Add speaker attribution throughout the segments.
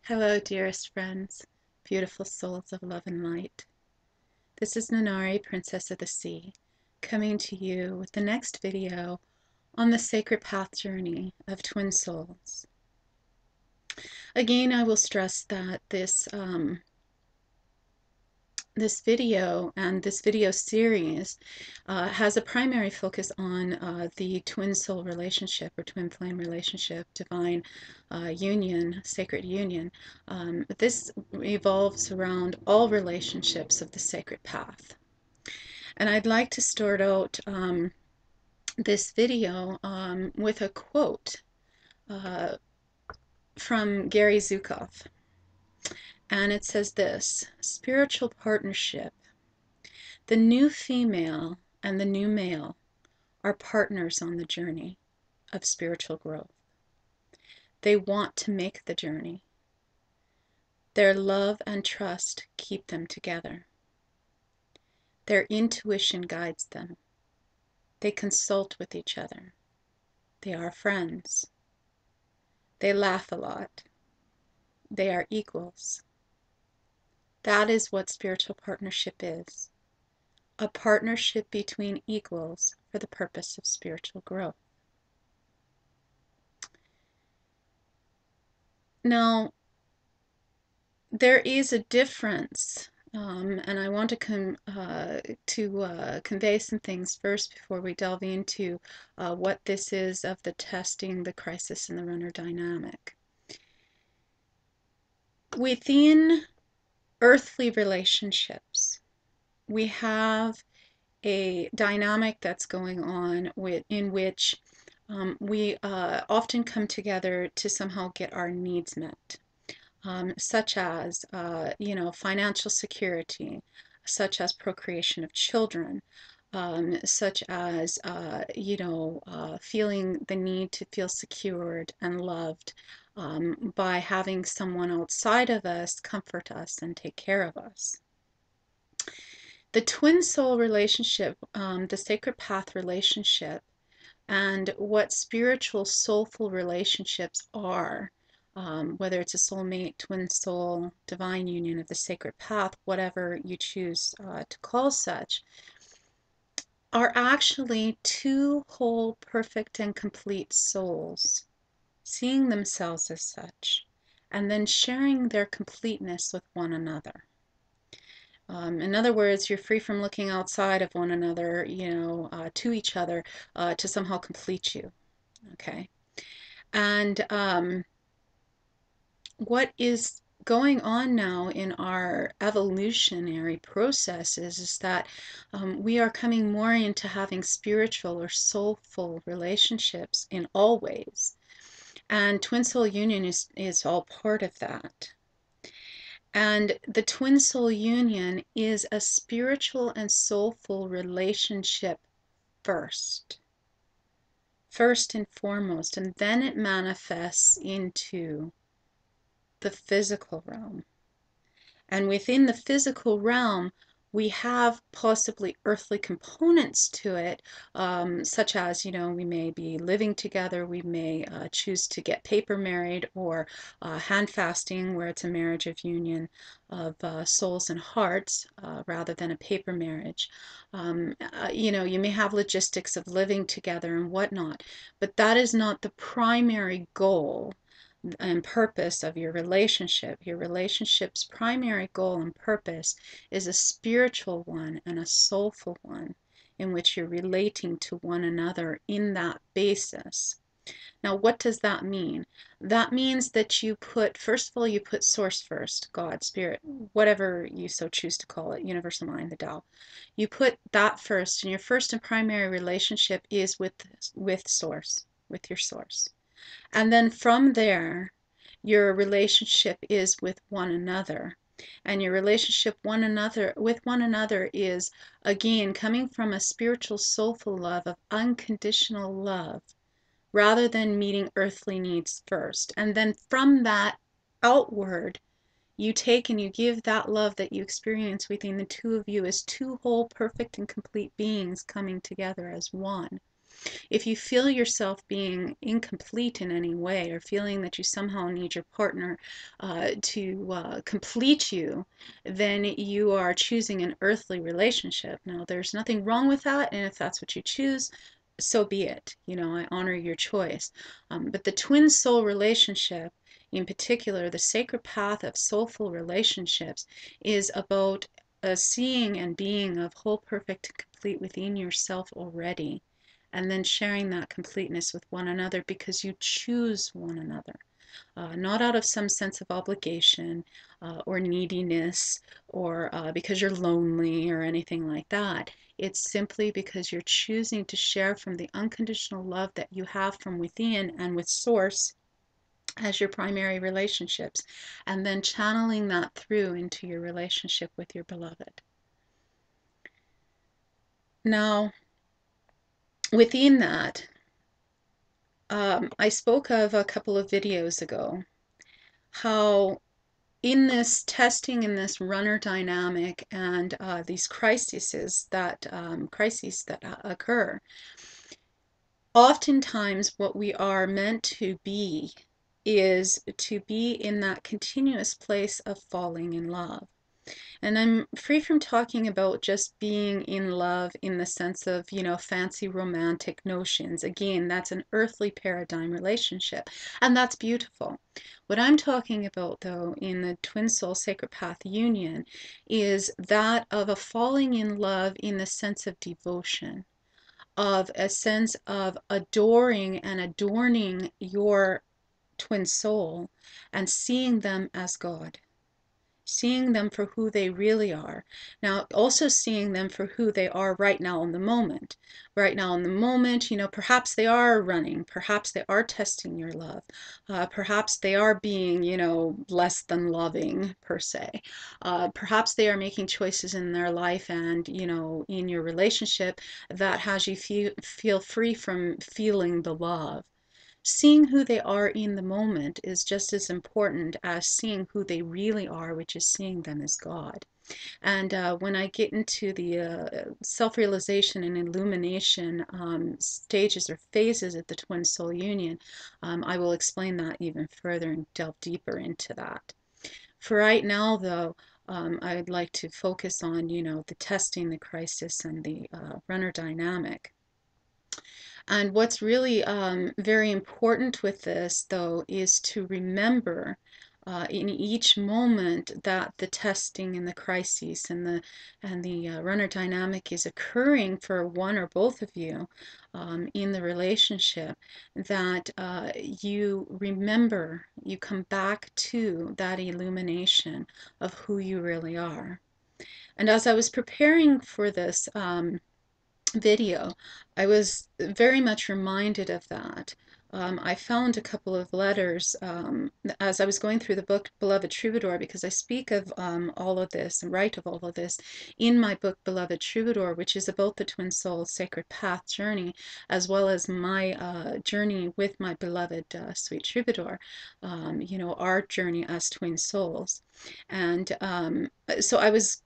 Speaker 1: Hello, dearest friends, beautiful souls of love and light. This is Nenari, Princess of the Sea, coming to you with the next video on the sacred path journey of twin souls. Again, I will stress that this video and this video series has a primary focus on the twin soul relationship or twin flame relationship, divine union, sacred union. But this revolves around all relationships of the sacred path. And I'd like to start out this video with a quote from Gary Zukav. And it says this: spiritual partnership. The new female and the new male are partners on the journey of spiritual growth. They want to make the journey. Their love and trust keep them together. Their intuition guides them. They consult with each other. They are friends. They laugh a lot. They are equals. That is what spiritual partnership is. A partnership between equals for the purpose of spiritual growth. Now, there is a difference, and I want to convey some things first before we delve into what this is of the testing, the crisis, and the runner dynamic. Within earthly relationships, we have a dynamic that's going on in which we often come together to somehow get our needs met, such as financial security, such as procreation of children, such as feeling the need to feel secured and loved by having someone outside of us comfort us and take care of us. The twin soul relationship, the sacred path relationship, and what spiritual soulful relationships are, whether it's a soulmate, twin soul, divine union of the sacred path, whatever you choose to call such, are actually two whole, perfect, and complete souls seeing themselves as such, and then sharing their completeness with one another. In other words, you're free from looking outside of one another, to each other to somehow complete you. Okay? And what is going on now in our evolutionary processes is that we are coming more into having spiritual or soulful relationships in all ways. And twin soul union is all part of that. And the twin soul union is a spiritual and soulful relationship first and foremost, and then it manifests into the physical realm. And within the physical realm, we have possibly earthly components to it, such as, we may be living together, we may choose to get paper married, or hand fasting, where it's a marriage of union of souls and hearts rather than a paper marriage. You may have logistics of living together and whatnot, but that is not the primary goal and purpose of your relationship. Your relationship's primary goal and purpose is a spiritual one and a soulful one in which you're relating to one another in that basis. Now, what does that mean? That means that you put, first of all, you put source first, God, spirit, whatever you so choose to call it, universal mind, the Tao. You put that first, and your first and primary relationship is with source, with your source. And then from there, your relationship is with one another. And your relationship with one another is, again, coming from a spiritual, soulful love of unconditional love, rather than meeting earthly needs first. And then from that outward, you take and you give that love that you experience within the two of you as two whole, perfect, and complete beings coming together as one. If you feel yourself being incomplete in any way, or feeling that you somehow need your partner to complete you, then you are choosing an earthly relationship. Now, there's nothing wrong with that, and if that's what you choose, so be it. You know, I honor your choice. But the twin soul relationship, in particular, the sacred path of soulful relationships, is about seeing and being of whole, perfect, and complete within yourself already, and then sharing that completeness with one another because you choose one another. Not out of some sense of obligation or neediness, or because you're lonely or anything like that. It's simply because you're choosing to share from the unconditional love that you have from within and with Source as your primary relationships, and then channeling that through into your relationship with your beloved. Now, within that, I spoke of a couple of videos ago how in this testing, in this runner dynamic, and these crises that occur, oftentimes what we are meant to be is to be in that continuous place of falling in love. And I'm free from talking about just being in love in the sense of, you know, fancy romantic notions. Again, that's an earthly paradigm relationship, and that's beautiful. What I'm talking about, though, in the Twin Soul Sacred Path union is that of a falling in love in the sense of devotion, of a sense of adoring and adorning your twin soul and seeing them as God, seeing them for who they really are. Now, also seeing them for who they are right now in the moment. Right now in the moment, you know, perhaps they are running, perhaps they are testing your love, perhaps they are being, you know, less than loving per se. Perhaps they are making choices in their life and, you know, in your relationship that has you feel free from feeling the love. Seeing who they are in the moment is just as important as seeing who they really are, which is seeing them as God. And when I get into the self-realization and illumination stages or phases of the Twin Soul Union, I will explain that even further and delve deeper into that. For right now, though, I'd like to focus on, you know, the testing, the crisis, and the runner dynamic. And what's really very important with this, though, is to remember in each moment that the testing and the crises and the runner dynamic is occurring for one or both of you in the relationship, that you remember, you come back to that illumination of who you really are. And as I was preparing for this video, I was very much reminded of that. I found a couple of letters as I was going through the book Beloved Troubadour, because I speak of all of this and write of all of this in my book Beloved Troubadour, which is about the Twin Soul Sacred Path journey, as well as my journey with my beloved Sweet Troubadour, you know, our journey as twin souls. And so I was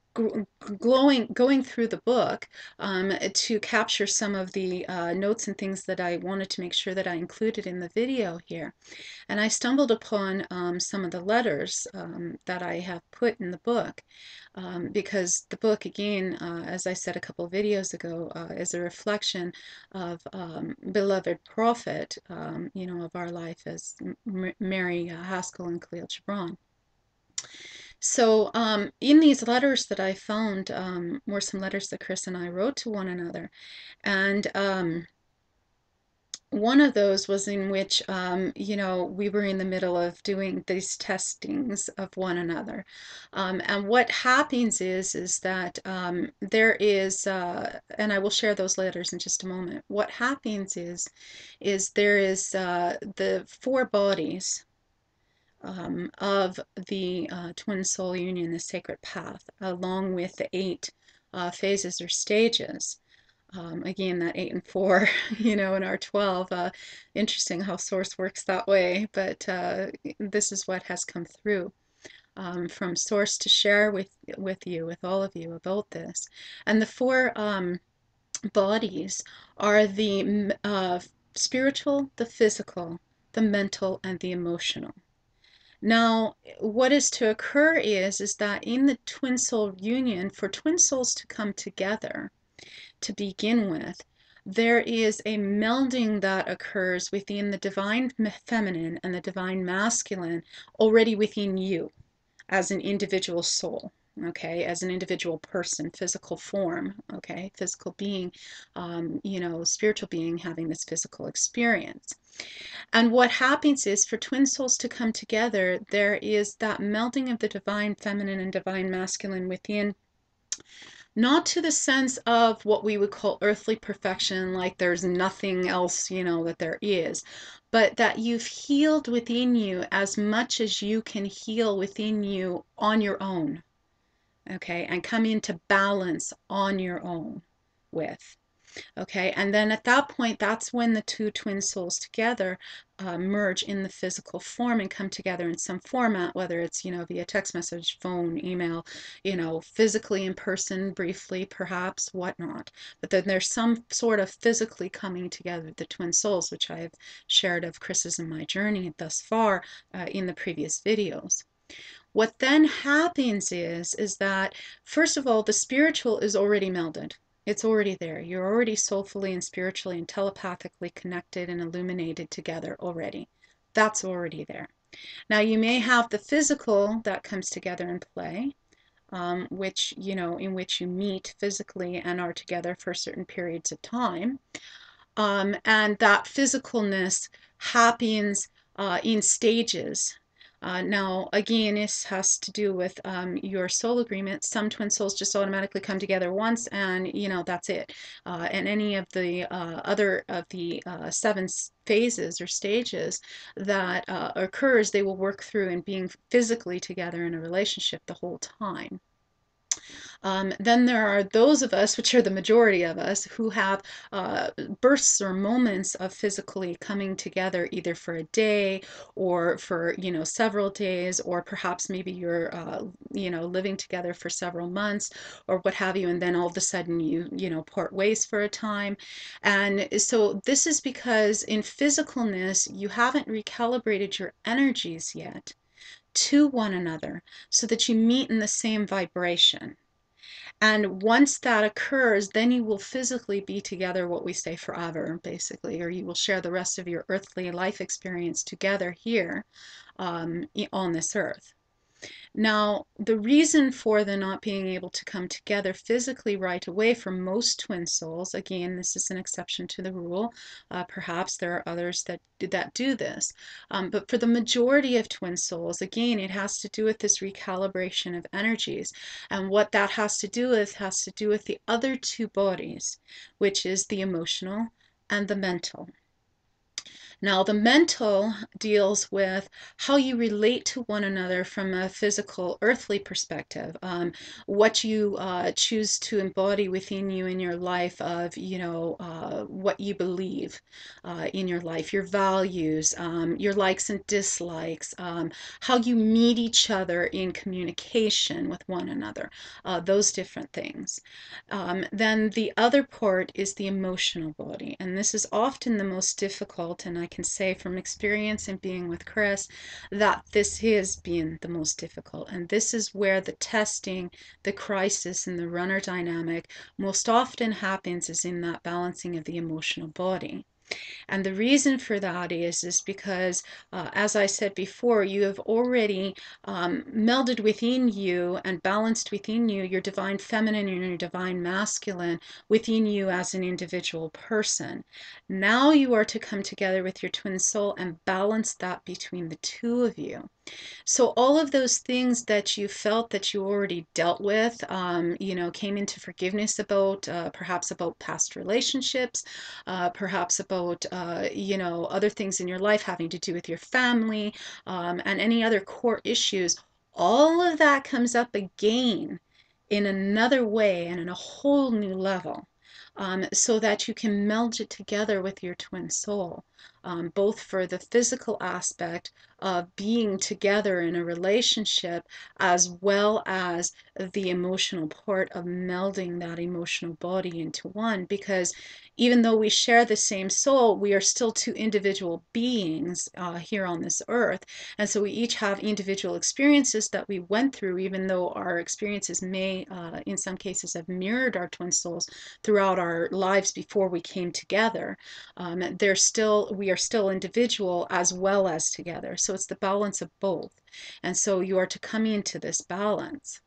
Speaker 1: going through the book to capture some of the notes and things that I wanted to make sure that I included in the video here. And I stumbled upon some of the letters that I have put in the book, because the book, again, as I said a couple of videos ago, is a reflection of beloved prophet, you know, of our life as Mary Haskell and Kahlil Giibran. So in these letters that I found were some letters that Chris and I wrote to one another. And one of those was in which, you know, we were in the middle of doing these testings of one another. And what happens is that there is, and I will share those letters in just a moment. What happens is there is the four bodies of the Twin Soul Union, the Sacred Path, along with the 8 phases or stages. Again, that 8 and 4, you know, in our 12. Interesting how Source works that way, but this is what has come through from Source to share with you, with all of you about this. And the four bodies are the spiritual, the physical, the mental, and the emotional. Now, what is to occur is that in the twin soul union, for twin souls to come together to begin with, there is a melding that occurs within the divine feminine and the divine masculine already within you as an individual soul. Okay, as an individual person, physical form, okay, physical being, spiritual being having this physical experience. And what happens is for twin souls to come together, there is that melding of the divine feminine and divine masculine within, not to the sense of what we would call earthly perfection, like there's nothing else, that there is, but that you've healed within you as much as you can heal within you on your own, okay, and come into balance on your own with. Okay, and then at that point, that's when the two twin souls together merge in the physical form and come together in some format, whether it's, via text message, phone, email, physically in person, briefly, perhaps, whatnot. But then there's some sort of physically coming together, the twin souls, which I have shared of Chris's and my journey thus far in the previous videos. What then happens is that, first of all, the spiritual is already melded. It's already there. You're already soulfully and spiritually and telepathically connected and illuminated together already. That's already there. Now, you may have the physical that comes together in play, which, in which you meet physically and are together for certain periods of time. And that physicalness happens in stages. Now, again, this has to do with your soul agreement. Some twin souls just automatically come together once, and that's it. And any of the other of the 7 phases or stages that occurs, they will work through in being physically together in a relationship the whole time. Then there are those of us, which are the majority of us, who have bursts or moments of physically coming together either for a day or for, several days, or perhaps maybe you're, living together for several months or what have you, and then all of a sudden you part ways for a time. And so this is because in physicalness, you haven't recalibrated your energies yet to one another so that you meet in the same vibration. And once that occurs, then you will physically be together, what we say, forever, basically, or you will share the rest of your earthly life experience together here on this earth. Now, the reason for the not being able to come together physically right away for most twin souls, again, this is an exception to the rule. Perhaps there are others that do this. But for the majority of twin souls, again, it has to do with this recalibration of energies. And what that has to do with the other 2 bodies, which is the emotional and the mental. Now, the mental deals with how you relate to one another from a physical, earthly perspective, what you choose to embody within you in your life of, what you believe in your life, your values, your likes and dislikes, how you meet each other in communication with one another, those different things. Then the other part is the emotional body, and this is often the most difficult, and I can say from experience in being with Chris that this has been the most difficult, and this is where the testing, the crisis, and the runner dynamic most often happens, is in that balancing of the emotional body. And the reason for that is because, as I said before, you have already melded within you and balanced within you your divine feminine and your divine masculine within you as an individual person. Now you are to come together with your twin soul and balance that between the 2 of you. So all of those things that you felt that you already dealt with, came into forgiveness about, perhaps about past relationships, perhaps about, other things in your life having to do with your family, and any other core issues, all of that comes up again in another way and in a whole new level. So that you can meld it together with your twin soul both for the physical aspect of being together in a relationship, as well as the emotional part of melding that emotional body into one. Because even though we share the same soul, we are still two individual beings here on this earth. And so we each have individual experiences that we went through, even though our experiences may, in some cases, have mirrored our twin souls throughout our lives before we came together. We are still individual as well as together. So it's the balance of both. And so you are to come into this balance.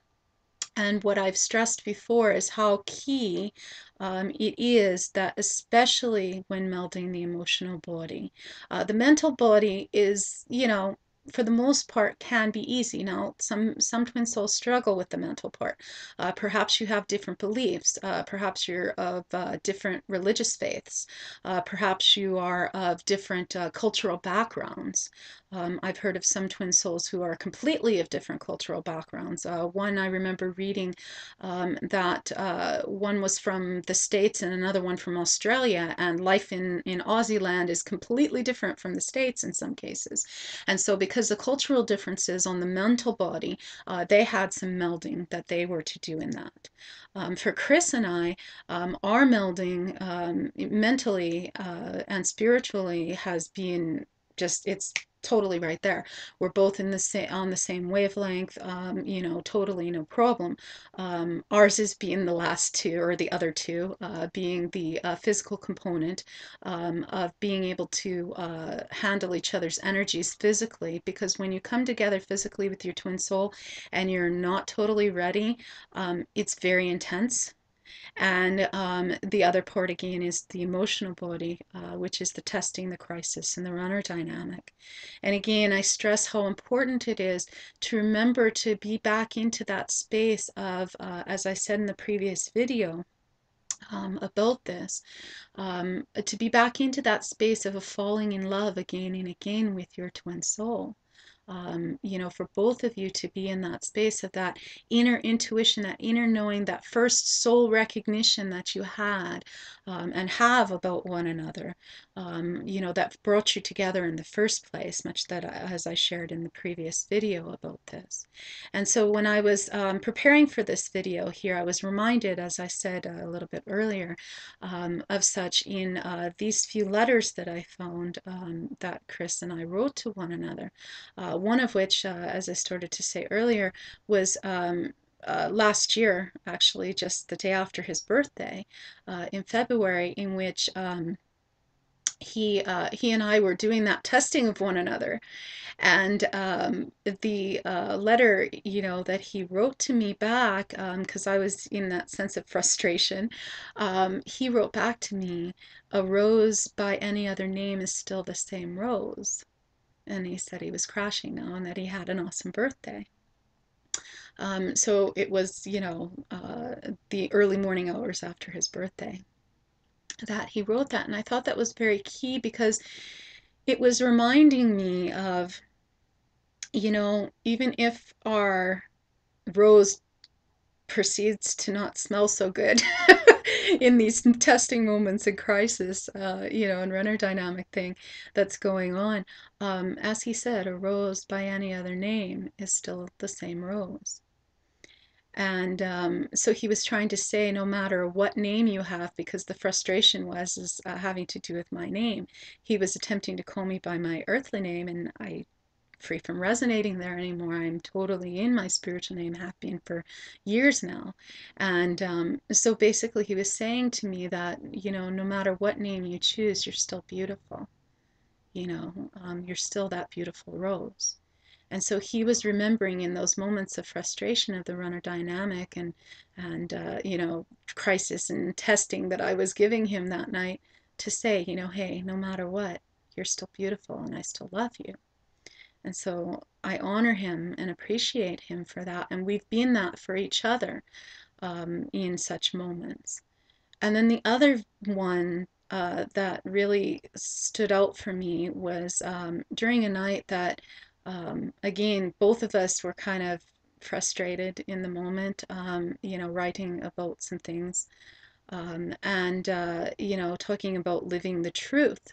Speaker 1: And what I've stressed before is how key it is that, especially when melding the emotional body, the mental body is, for the most part, can be easy. Now, some twin souls struggle with the mental part. Perhaps you have different beliefs. Perhaps you're of different religious faiths. Perhaps you are of different cultural backgrounds. I've heard of some twin souls who are completely of different cultural backgrounds. One I remember reading that one was from the States and another one from Australia, and life in Aussie land is completely different from the States in some cases. And so because the cultural differences on the mental body, they had some melding that they were to do in that. For Chris and I, our melding mentally and spiritually has been just, it's totally right there. We're both in the same on the same wavelength, totally no problem. Ours is being the last two, or the other two, being the physical component of being able to handle each other's energies physically. Because when you come together physically with your twin soul and you're not totally ready, it's very intense. And the other part again is the emotional body, which is the testing, the crisis, and the runner dynamic. And again, I stress how important it is to remember to be back into that space of, as I said in the previous video about this, to be back into that space of a falling in love again and again with your twin soul. For both of you to be in that space of that inner intuition, that inner knowing, that first soul recognition that you had and have about one another, that brought you together in the first place, much that as I shared in the previous video about this. And so when I was preparing for this video here, I was reminded, as I said a little bit earlier, of such in these few letters that I found that Chris and I wrote to one another. One of which, as I started to say earlier, was last year, actually, just the day after his birthday, in February, in which he and I were doing that testing of one another. And the letter, that he wrote to me back, because I was in that sense of frustration, he wrote back to me, "A rose by any other name is still the same rose." And he said he was crashing now and that he had an awesome birthday. So it was, the early morning hours after his birthday that he wrote that. And I thought that was very key because it was reminding me of, even if our rose proceeds to not smell so good in these testing moments and crisis, and runner dynamic thing that's going on. As he said, a rose by any other name is still the same rose. And so he was trying to say, no matter what name you have, because the frustration was having to do with my name. He was attempting to call me by my earthly name, and I free from resonating there anymore. I'm totally in my spiritual name, have been for years now. And so basically he was saying to me that, no matter what name you choose, you're still beautiful. You're still that beautiful rose. And so he was remembering in those moments of frustration of the runner dynamic and crisis and testing that I was giving him that night, to say, hey, no matter what, you're still beautiful and I still love you. And so I honor him and appreciate him for that. And we've been that for each other in such moments. And then the other one that really stood out for me was during a night that, again, both of us were kind of frustrated in the moment, writing about some things and talking about living the truth.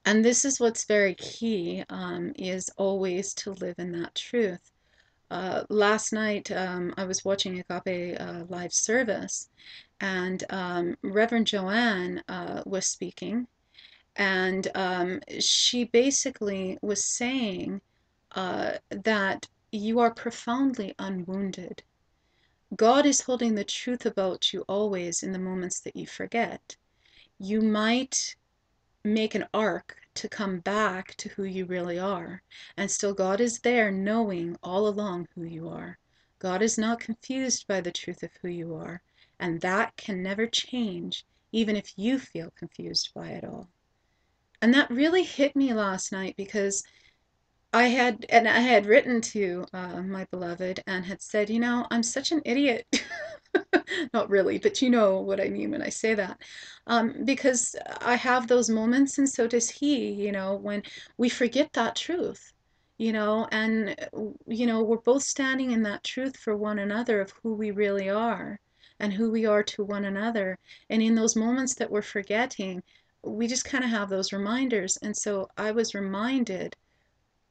Speaker 1: And this is what's very key, is always to live in that truth. Last night, I was watching Agape live service, and Reverend Joanne was speaking, and she basically was saying that you are profoundly unwounded. God is holding the truth about you always in the moments that you forget. You might make an arc to come back to who you really are, and still God is there knowing all along who you are. God is not confused by the truth of who you are, and that can never change, even if you feel confused by it all. And that really hit me last night, because I had written to my beloved and had said, I'm such an idiot. Not really, but you know what I mean when I say that. Because I have those moments, and so does he, when we forget that truth, and, we're both standing in that truth for one another of who we really are and who we are to one another. And in those moments that we're forgetting, we just kind of have those reminders. And so I was reminded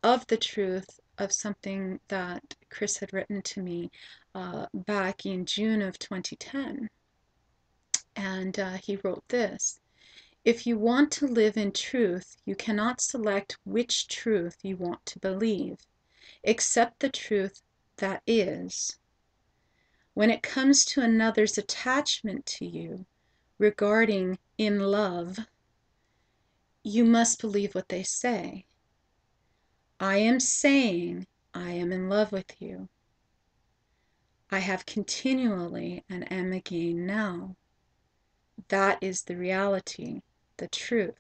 Speaker 1: of the truth of something that Chris had written to me back in June of 2010. And he wrote this: if you want to live in truth, you cannot select which truth you want to believe. Accept the truth that is. When it comes to another's attachment to you regarding in love, you must believe what they say. I am saying I am in love with you. I have continually and am again now. That is the reality, the truth.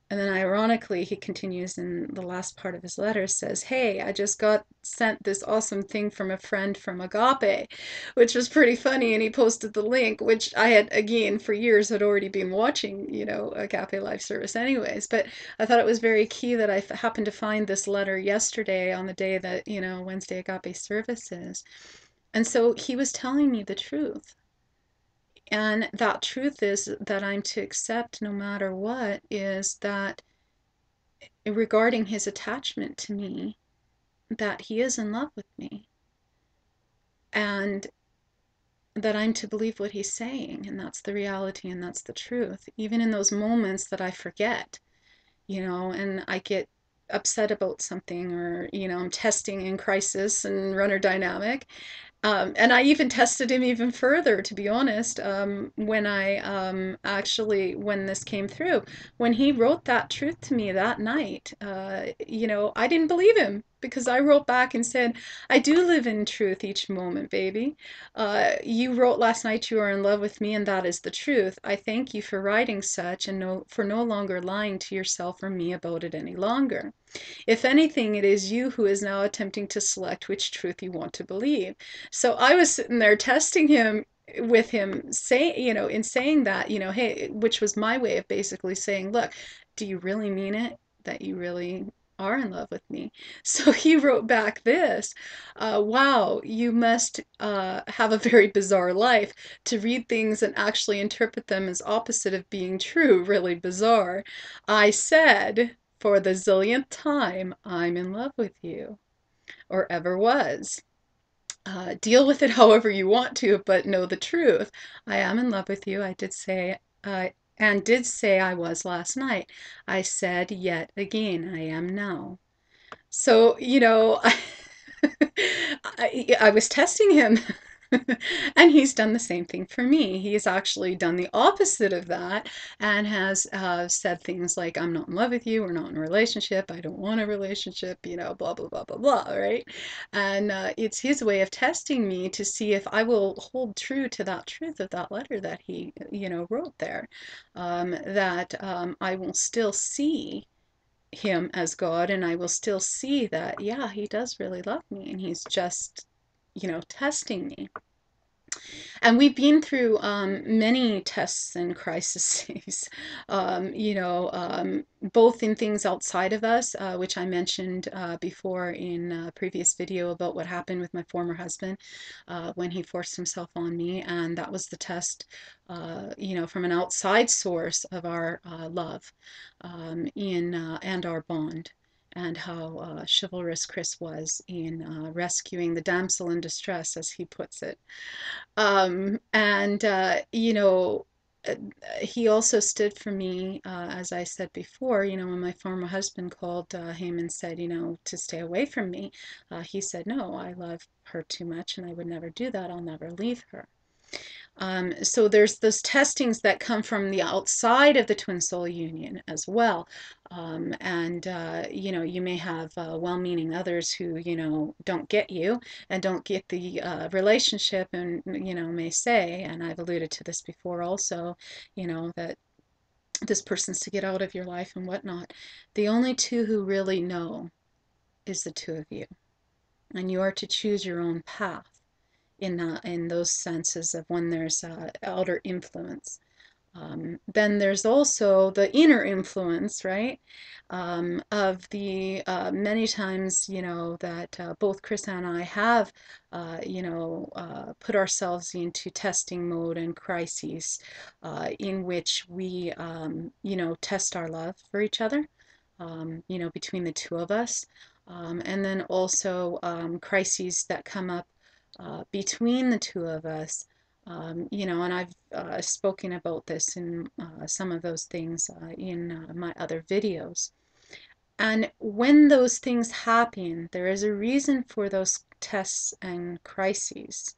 Speaker 1: And then ironically, he continues in the last part of his letter, says, hey, I just got sent this awesome thing from a friend from Agape, which was pretty funny. And he posted the link, which I had, again, for years had already been watching, Agape live service anyways. But I thought it was very key that I happened to find this letter yesterday on the day that, Wednesday Agape service is. And so he was telling me the truth. And that truth is that I'm to accept no matter what, is that regarding his attachment to me, that he is in love with me, and that I'm to believe what he's saying, and that's the reality, and that's the truth. Even in those moments that I forget, and I get upset about something, or, I'm testing in crisis and runner dynamic. And I even tested him even further, to be honest, when when this came through, when he wrote that truth to me that night, I didn't believe him, because I wrote back and said, I do live in truth each moment, baby. You wrote last night you are in love with me, and that is the truth. I thank you for writing such, and for no longer lying to yourself or me about it any longer. If anything, it is you who is now attempting to select which truth you want to believe. So I was sitting there testing him with him in saying that, hey, which was my way of basically saying, look, do you really mean it, that you really are in love with me? So he wrote back this: wow, you must have a very bizarre life to read things and actually interpret them as opposite of being true. Really bizarre. I said, for the zillionth time, I'm in love with you, or ever was. Deal with it however you want to, but know the truth. I am in love with you. I did say, and did say I was last night. I said yet again, I am now. So, I was testing him. And he's done the same thing for me. He's actually done the opposite of that, and has said things like, I'm not in love with you, we're not in a relationship, I don't want a relationship, blah, blah, blah, blah, blah, right? And it's his way of testing me to see if I will hold true to that truth of that letter that he, wrote there, that I will still see him as God, and I will still see that, yeah, he does really love me, and he's just, testing me. And we've been through many tests and crises, both in things outside of us, which I mentioned before in a previous video about what happened with my former husband when he forced himself on me. And that was the test, from an outside source of our love and our bond. And how chivalrous Chris was in rescuing the damsel in distress, as he puts it. And uh, he also stood for me, as I said before, when my former husband called him and said, to stay away from me, he said, no, I love her too much and I would never do that. I'll never leave her. So there's those testings that come from the outside of the twin soul union as well. You may have well-meaning others who, don't get you and don't get the relationship and, may say, and I've alluded to this before also, that this person's to get out of your life and whatnot. The only two who really know is the two of you. And you are to choose your own path in those senses of when there's outer influence. Then there's also the inner influence, right? Of the many times, that both Chris and I have, put ourselves into testing mode and crises in which we, test our love for each other, between the two of us. And then also crises that come up between the two of us. And I've spoken about this in some of those things in my other videos. And when those things happen, there is a reason for those tests and crises.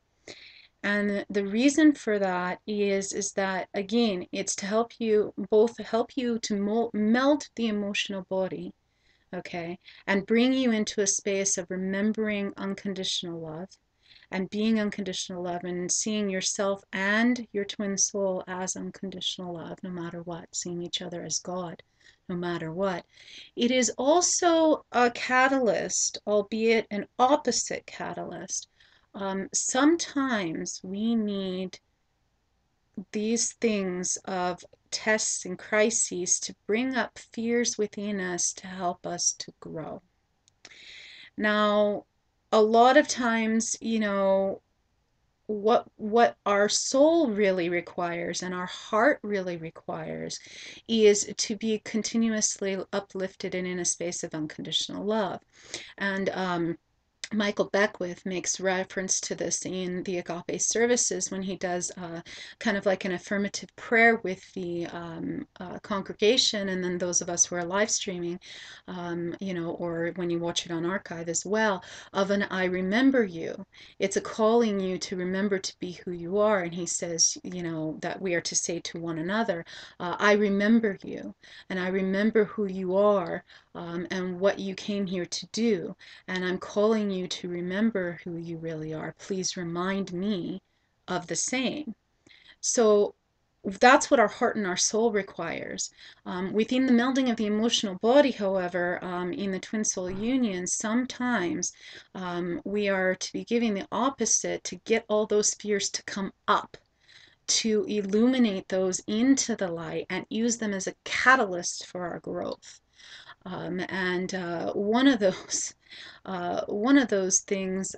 Speaker 1: And the reason for that is that, again, it's to help you to meld the emotional body, okay, and bring you into a space of remembering unconditional love and being unconditional love and seeing yourself and your twin soul as unconditional love, no matter what, seeing each other as God, no matter what. It is also a catalyst, albeit an opposite catalyst. Sometimes we need these things of tests and crises to bring up fears within us to help us to grow. Now, a lot of times, what our soul really requires and our heart really requires is to be continuously uplifted and in a space of unconditional love. And Michael Beckwith makes reference to this in the Agape services when he does kind of like an affirmative prayer with the congregation, and then those of us who are live streaming, or when you watch it on archive as well, of an I remember you. It's a calling you to remember to be who you are. And he says, that we are to say to one another, I remember you, and I remember who you are, and what you came here to do. And I'm calling you to remember who you really are. Please remind me of the same. So that's what our heart and our soul requires. Within the melding of the emotional body, however, in the twin soul union, sometimes we are to be giving the opposite to get all those fears to come up, to illuminate those into the light and use them as a catalyst for our growth. And one of those things,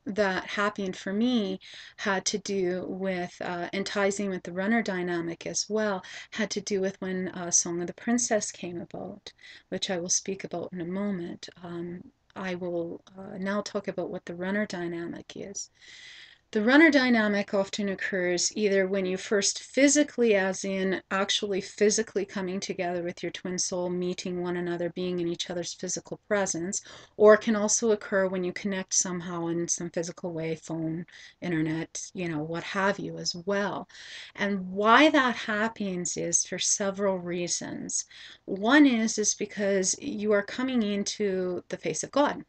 Speaker 1: that happened for me had to do with, and ties in with the runner dynamic as well, had to do with when Song of the Princess came about, which I will speak about in a moment. I will now talk about what the runner dynamic is. The runner dynamic often occurs either when you first physically, as in actually physically coming together with your twin soul, meeting one another, being in each other's physical presence, or it can also occur when you connect somehow in some physical way, phone, internet, what have you as well. And why that happens is for several reasons. One is because you are coming into the face of God.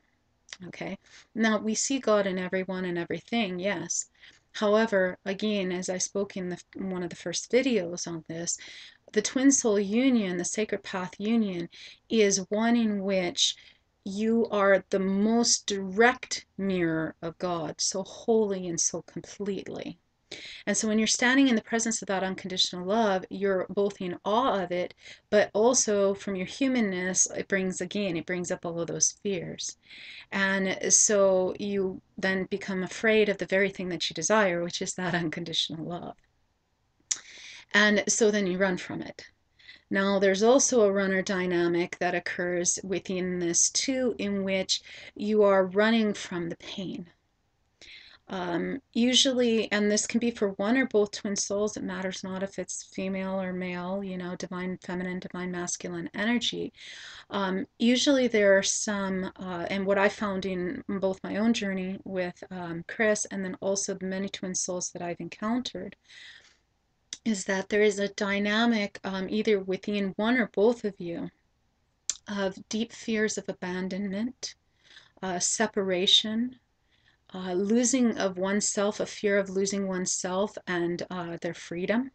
Speaker 1: Okay, now we see God in everyone and everything, yes. However, again, as I spoke in one of the first videos on this, the twin soul union, the sacred path union, is one in which you are the most direct mirror of God, so wholly and so completely. And so when you're standing in the presence of that unconditional love, you're both in awe of it, but also from your humanness, it brings up all of those fears. And so you then become afraid of the very thing that you desire, which is that unconditional love. And so then you run from it. Now, there's also a runner dynamic that occurs within this too, in which you are running from the pain. Usually, and this can be for one or both twin souls, it matters not if it's female or male, divine feminine, divine masculine energy. Usually there are some, and what I found in both my own journey with Chris and then also the many twin souls that I've encountered, is that there is a dynamic either within one or both of you of deep fears of abandonment, separation, losing of oneself, a fear of losing oneself and their freedom.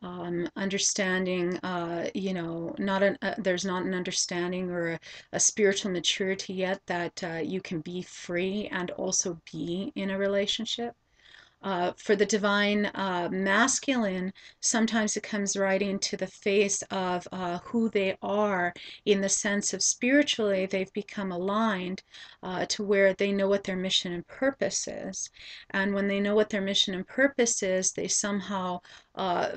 Speaker 1: Understanding, there's not an understanding or a spiritual maturity yet that you can be free and also be in a relationship. For the divine masculine, sometimes it comes right into the face of who they are, in the sense of spiritually they've become aligned to where they know what their mission and purpose is. And when they know what their mission and purpose is, they somehow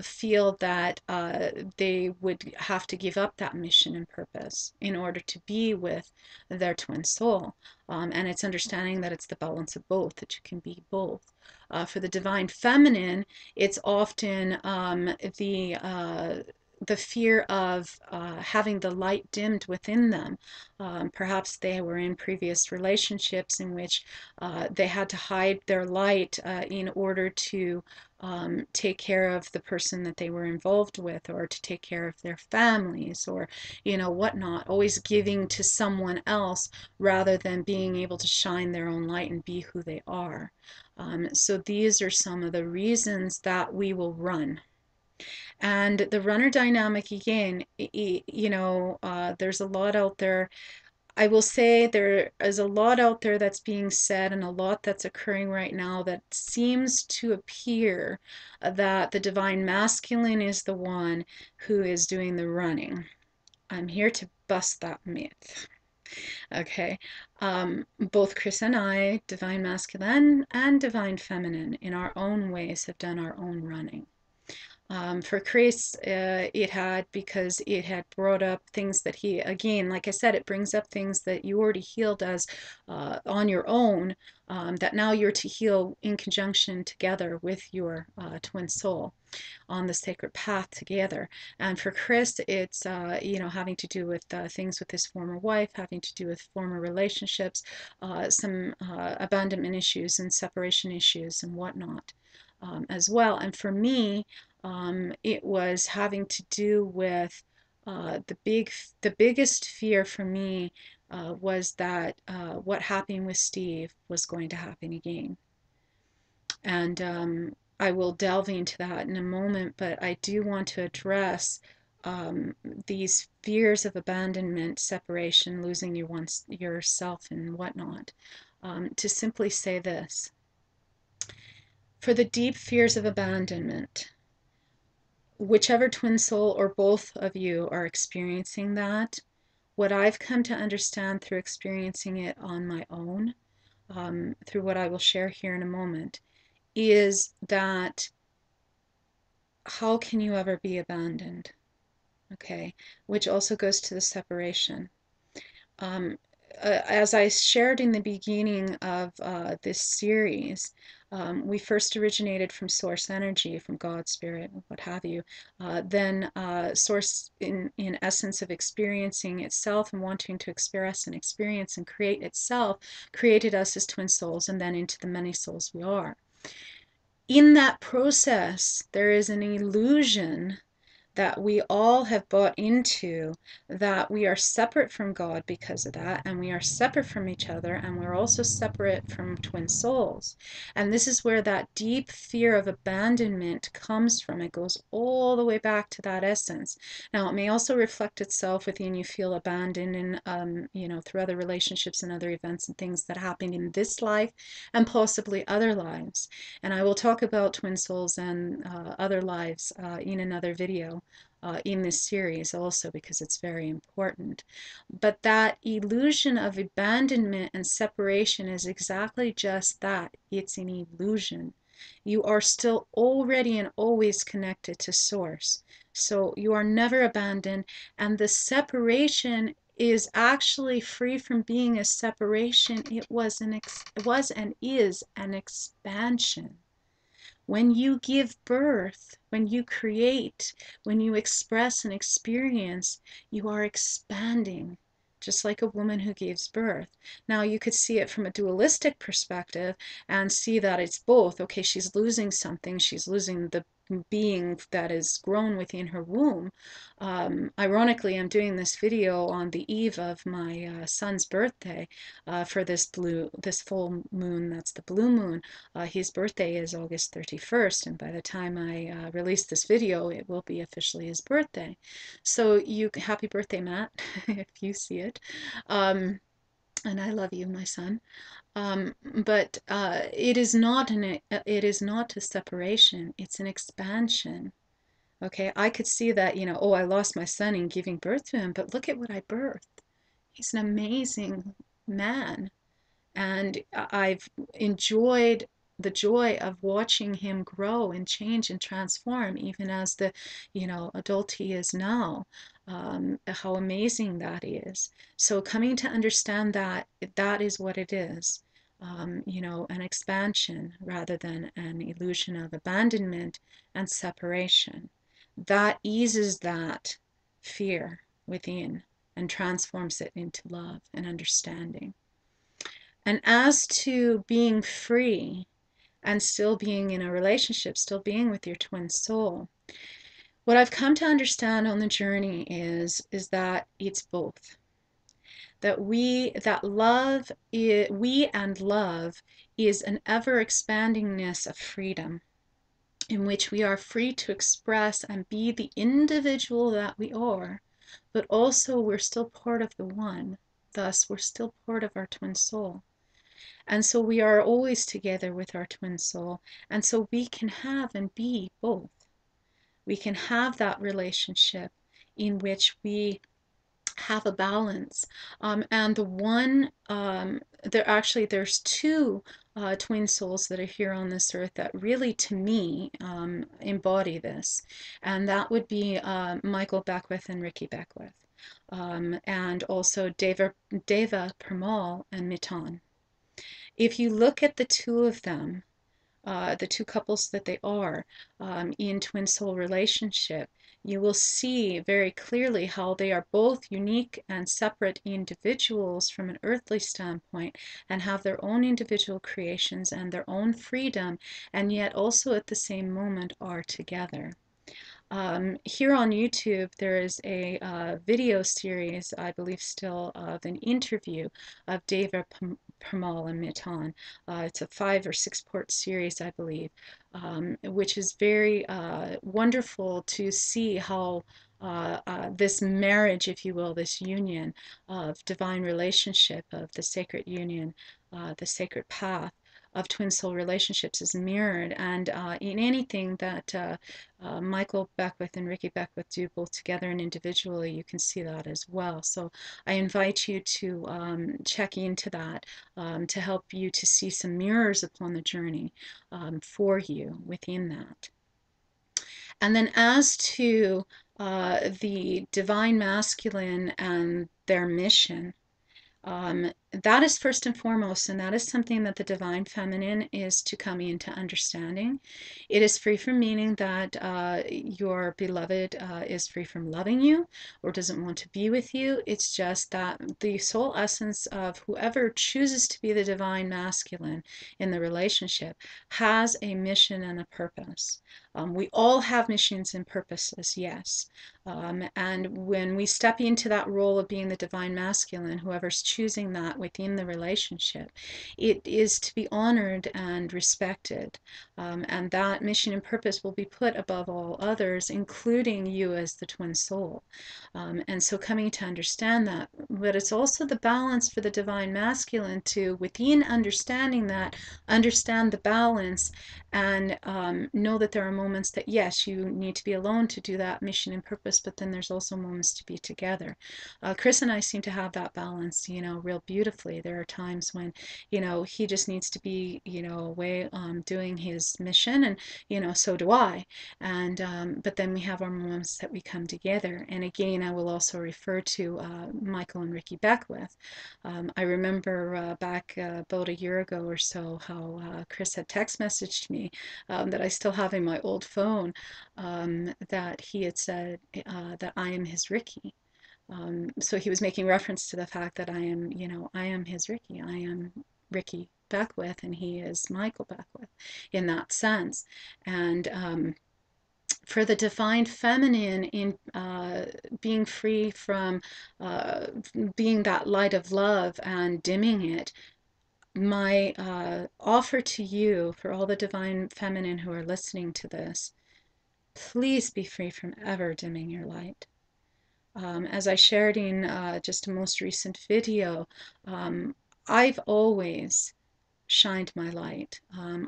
Speaker 1: feel that they would have to give up that mission and purpose in order to be with their twin soul. And it's understanding that it's the balance of both, that you can be both. For the divine feminine, it's often the fear of having the light dimmed within them. Perhaps they were in previous relationships in which they had to hide their light in order to take care of the person that they were involved with, or to take care of their families, or whatnot, always giving to someone else rather than being able to shine their own light and be who they are. So these are some of the reasons that we will run. And the runner dynamic, again, there's a lot out there. I will say there is a lot out there that's being said and a lot that's occurring right now that seems to appear that the divine masculine is the one who is doing the running. I'm here to bust that myth. Okay. Both Chris and I, divine masculine and divine feminine, in our own ways, have done our own running. For Chris, it had, because it had brought up things that he, again, like I said, it brings up things that you already healed as on your own, that now you're to heal in conjunction together with your twin soul on the sacred path together. And for Chris, it's having to do with things with his former wife, having to do with former relationships, some abandonment issues and separation issues and whatnot as well. And for me, it was having to do with the biggest fear for me was that what happened with Steve was going to happen again. And I will delve into that in a moment, but I do want to address these fears of abandonment, separation, losing yourself and whatnot, to simply say this. For the deep fears of abandonment, whichever twin soul or both of you are experiencing that, what I've come to understand through experiencing it on my own, through what I will share here in a moment, is that how can you ever be abandoned? Okay, which also goes to the separation. As I shared in the beginning of this series, we first originated from source energy, from God, spirit, what have you. Then source, in essence of experiencing itself and wanting to express and experience and create itself, created us as twin souls, and then into the many souls we are. In that process, there is an illusion that we all have bought into, that we are separate from God because of that, and we are separate from each other, and we're also separate from twin souls. And this is where that deep fear of abandonment comes from. It goes all the way back to that essence. Now, it may also reflect itself within you feel abandoned in, through other relationships and other events and things that happened in this life and possibly other lives. And I will talk about twin souls and other lives in another video in this series also, because it's very important. But that illusion of abandonment and separation is exactly just that. It's an illusion. You are still already and always connected to Source. So you are never abandoned, and the separation is actually free from being a separation. It was and is an expansion. When you give birth, when you create, when you express and experience, you are expanding, just like a woman who gives birth. Now, you could see it from a dualistic perspective and see that it's both. Okay, she's losing something, she's losing the being that is grown within her womb. Ironically, I'm doing this video on the eve of my son's birthday for this full moon. That's the blue moon. His birthday is August 31st, and by the time I release this video, it will be officially his birthday. So happy birthday, Matt, if you see it. And I love you, my son. But it is not a separation. It's an expansion. Okay, I could see that, oh, I lost my son in giving birth to him, but look at what I birthed. He's an amazing man. And I've enjoyed the joy of watching him grow and change and transform, even as the, adult he is now. How amazing that is. So coming to understand that that is what it is, an expansion rather than an illusion of abandonment and separation. That eases that fear within and transforms it into love and understanding. And as to being free and still being in a relationship, still being with your twin soul, what I've come to understand on the journey is that it's both. That we and love is an ever expandingness of freedom, in which we are free to express and be the individual that we are, but also we're still part of the one. Thus, we're still part of our twin soul. And so we are always together with our twin soul. And so we can have and be both. We can have that relationship in which we have a balance. And the one, there's two twin souls that are here on this earth that really, to me, embody this. And that would be Michael Beckwith and Ricky Beckwith. And also Deva Permal and Mitan. If you look at the two of them, the two couples that they are in twin soul relationship, you will see very clearly how they are both unique and separate individuals from an earthly standpoint and have their own individual creations and their own freedom, and yet also at the same moment are together. Here on YouTube, there is a video series, I believe still, of an interview of Deva Permal and Mitan. It's a 5 or 6 part series, I believe, which is very wonderful to see how this marriage, if you will, this union of divine relationship, of the sacred union, the sacred path of twin soul relationships is mirrored, and in anything that Michael Beckwith and Ricky Beckwith do both together and individually, you can see that as well. So I invite you to check into that to help you to see some mirrors upon the journey for you within that. And then as to the divine masculine and their mission, That is first and foremost, and that is something that the divine feminine is to come into understanding. It is free from meaning that your beloved is free from loving you or doesn't want to be with you. It's just that the soul essence of whoever chooses to be the divine masculine in the relationship has a mission and a purpose. We all have missions and purposes, yes. And when we step into that role of being the divine masculine, whoever's choosing that within the relationship, it is to be honored and respected. And that mission and purpose will be put above all others, including you as the twin soul. And so coming to understand that, but it's also the balance for the divine masculine to, within understanding that, understand the balance and know that there are moments that, yes, you need to be alone to do that mission and purpose, but then there's also moments to be together. Chris and I seem to have that balance, real beautifully. There are times when, he just needs to be, away doing his mission, and, so do I. And, but then we have our moments that we come together. And again, I will also refer to Michael and Ricky Beckwith. I remember back about a year ago or so how Chris had text messaged me that I still have in my old phone, that he had said that I am his Ricky. So he was making reference to the fact that I am his Ricky. I am Ricky Beckwith, and he is Michael Beckwith in that sense. And for the divine feminine in being free from being that light of love and dimming it, my offer to you, for all the divine feminine who are listening to this, please be free from ever dimming your light. As I shared in just a most recent video, I've always shined my light.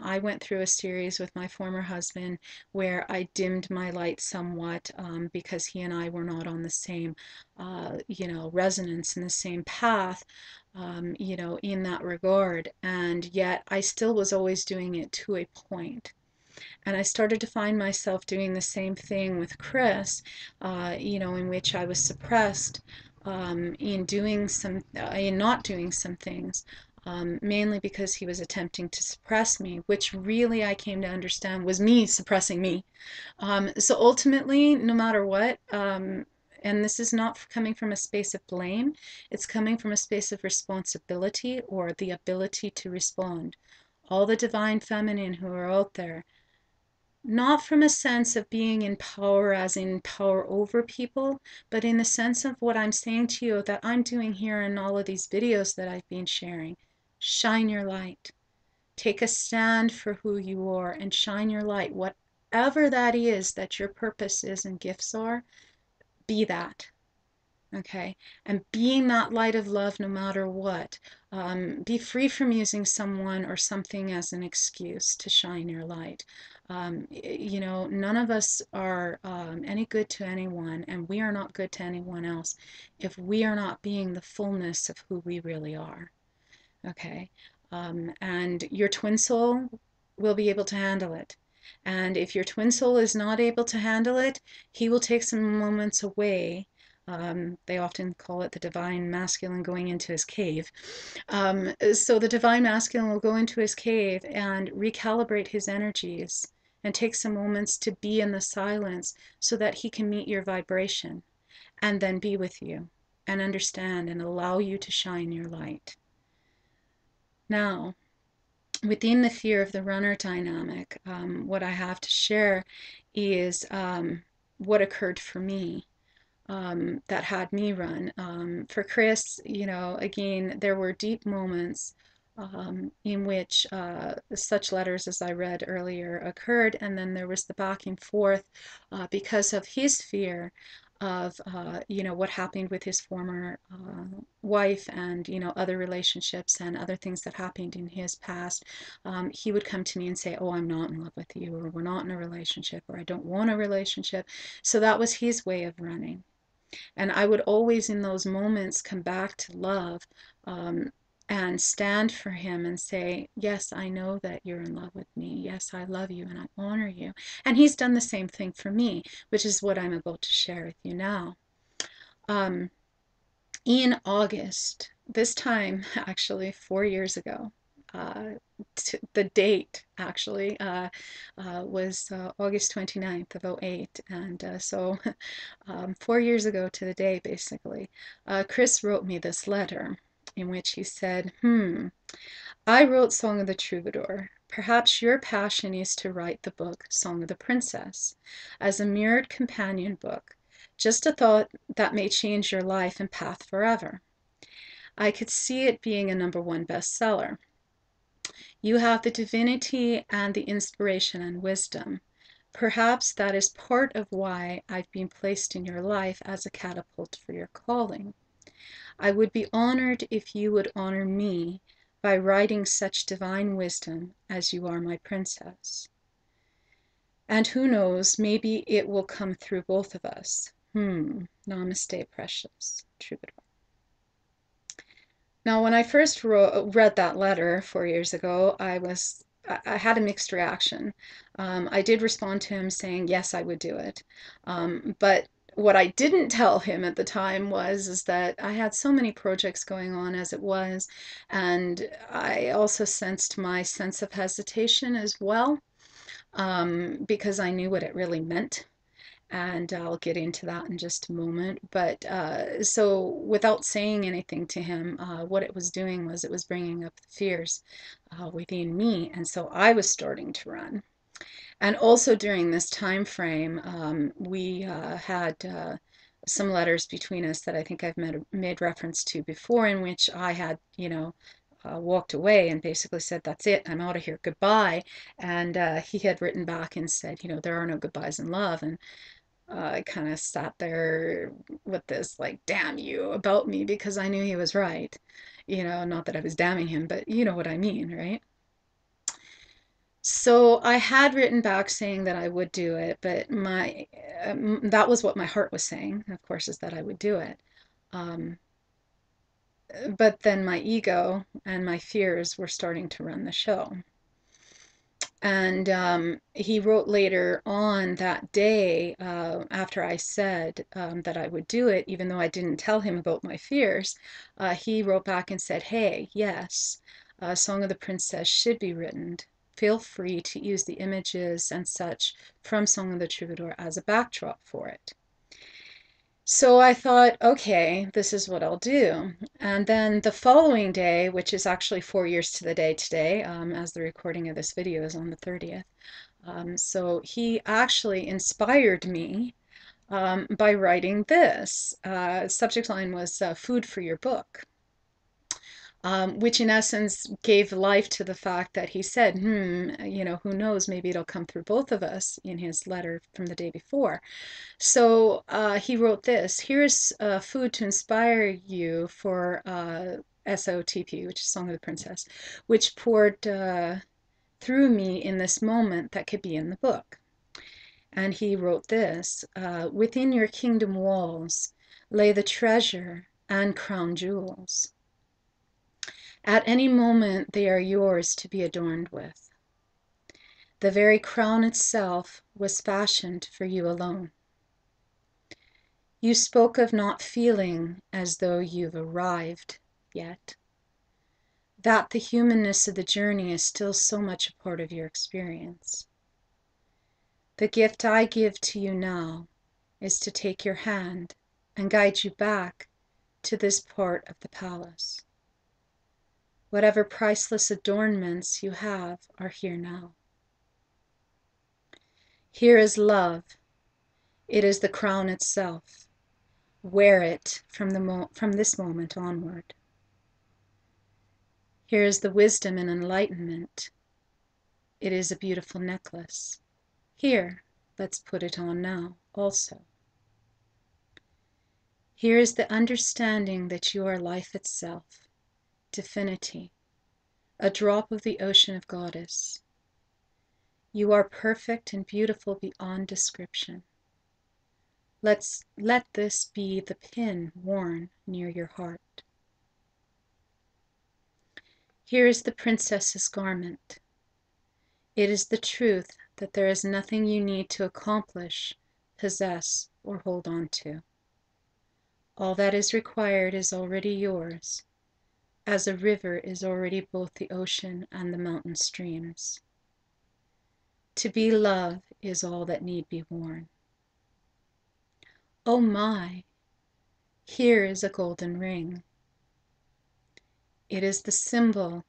Speaker 1: I went through a series with my former husband where I dimmed my light somewhat because he and I were not on the same, resonance in the same path, in that regard. And yet I still was always doing it to a point. And I started to find myself doing the same thing with Chris, in which I was suppressed in not doing some things, mainly because he was attempting to suppress me, which really I came to understand was me suppressing me. So ultimately, no matter what, and this is not coming from a space of blame, it's coming from a space of responsibility or the ability to respond. All the divine feminine who are out there, not from a sense of being in power as in power over people, but in the sense of what I'm saying to you that I'm doing here in all of these videos that I've been sharing. Shine your light. Take a stand for who you are and shine your light. Whatever that is that your purpose is and gifts are, be that. Okay, and being that light of love no matter what. Be free from using someone or something as an excuse to shine your light. None of us are any good to anyone, and we are not good to anyone else if we are not being the fullness of who we really are. Okay, and your twin soul will be able to handle it. And if your twin soul is not able to handle it, he will take some moments away. They often call it the divine masculine going into his cave. So the divine masculine will go into his cave and recalibrate his energies and take some moments to be in the silence so that he can meet your vibration and then be with you and understand and allow you to shine your light. Now, within the fear of the runner dynamic, what I have to share is what occurred for me. That had me run. For Chris, again, there were deep moments in which such letters as I read earlier occurred, and then there was the back and forth because of his fear of what happened with his former wife and other relationships and other things that happened in his past. He would come to me and say, oh, I'm not in love with you, or we're not in a relationship, or I don't want a relationship. So that was his way of running. And I would always in those moments come back to love, and stand for him and say, yes, I know that you're in love with me. Yes, I love you and I honor you. And he's done the same thing for me, which is what I'm about to share with you now. In August This time, actually, 4 years ago, the date actually was August 29th of '08. And so 4 years ago to the day, basically, Chris wrote me this letter in which he said, I wrote Song of the Troubadour. Perhaps your passion is to write the book Song of the Princess as a mirrored companion book. Just a thought that may change your life and path forever. I could see it being a #1 bestseller. You have the divinity and the inspiration and wisdom. Perhaps that is part of why I've been placed in your life as a catapult for your calling. I would be honored if you would honor me by writing such divine wisdom as you are my princess. And who knows, maybe it will come through both of us. Namaste, precious troubadour. Now, when I first read that letter 4 years ago, I had a mixed reaction. I did respond to him saying, yes, I would do it. But what I didn't tell him at the time is that I had so many projects going on as it was, and I also sensed my sense of hesitation as well, because I knew what it really meant. And I'll get into that in just a moment. But so without saying anything to him, what it was doing was it was bringing up the fears within me. And so I was starting to run. And also during this time frame, we had some letters between us that I think I've made reference to before, in which I had, walked away and basically said, that's it, I'm out of here, goodbye. And he had written back and said, there are no goodbyes in love. And I kind of sat there with this, like, damn you about me, because I knew he was right. Not that I was damning him, but you know what I mean, right? So I had written back saying that I would do it, but that was what my heart was saying, of course, is that I would do it. Um, but then my ego and my fears were starting to run the show. And he wrote later on that day, after I said that I would do it, even though I didn't tell him about my fears, he wrote back and said, hey, yes, Song of the Princess should be written. Feel free to use the images and such from Song of the Troubadour as a backdrop for it. So I thought, okay, this is what I'll do. And then the following day, which is actually 4 years to the day today, as the recording of this video is on the 30th. So he actually inspired me by writing this. Subject line was food for your book. Which in essence gave life to the fact that he said, who knows, maybe it'll come through both of us, in his letter from the day before. So he wrote this: here is food to inspire you for SOTP, which is Song of the Princess, which poured through me in this moment that could be in the book. And he wrote this: within your kingdom walls lay the treasure and crown jewels. At any moment they are yours to be adorned with. The very crown itself was fashioned for you alone. You spoke of not feeling as though you've arrived yet, that the humanness of the journey is still so much a part of your experience. The gift I give to you now is to take your hand and guide you back to this part of the palace. Whatever priceless adornments you have are here now. Here is love. It is the crown itself. Wear it from this moment onward. Here is the wisdom and enlightenment. It is a beautiful necklace. Here, let's put it on now also. Here is the understanding that you are life itself, divinity, a drop of the ocean of goddess. You are perfect and beautiful beyond description. Let this be the pin worn near your heart. Here is the princess's garment. It is the truth that there is nothing you need to accomplish, possess, or hold on to. All that is required is already yours, as a river is already both the ocean and the mountain streams. To be love is all that need be worn. Oh my, here is a golden ring. It is the symbol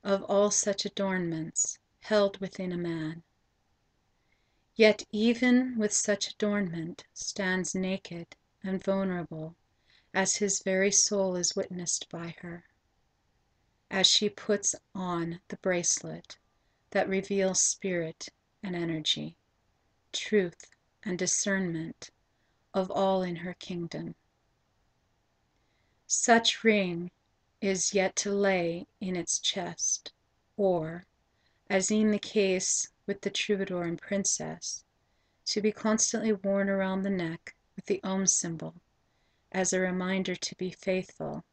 Speaker 1: of all such adornments held within a man. Yet even with such adornment stands naked and vulnerable, as his very soul is witnessed by her, as she puts on the bracelet that reveals spirit and energy, truth and discernment of all in her kingdom. Such ring is yet to lay in its chest, or, as in the case with the troubadour and princess, to be constantly worn around the neck with the Om symbol as a reminder to be faithful,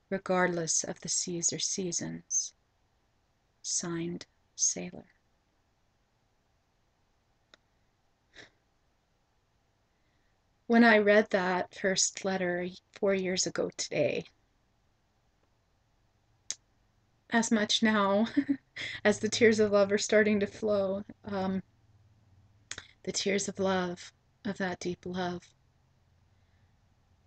Speaker 1: regardless of the seas or seasons. Signed, Sailor. When I read that first letter 4 years ago today, as much now as the tears of love are starting to flow, the tears of love, of that deep love,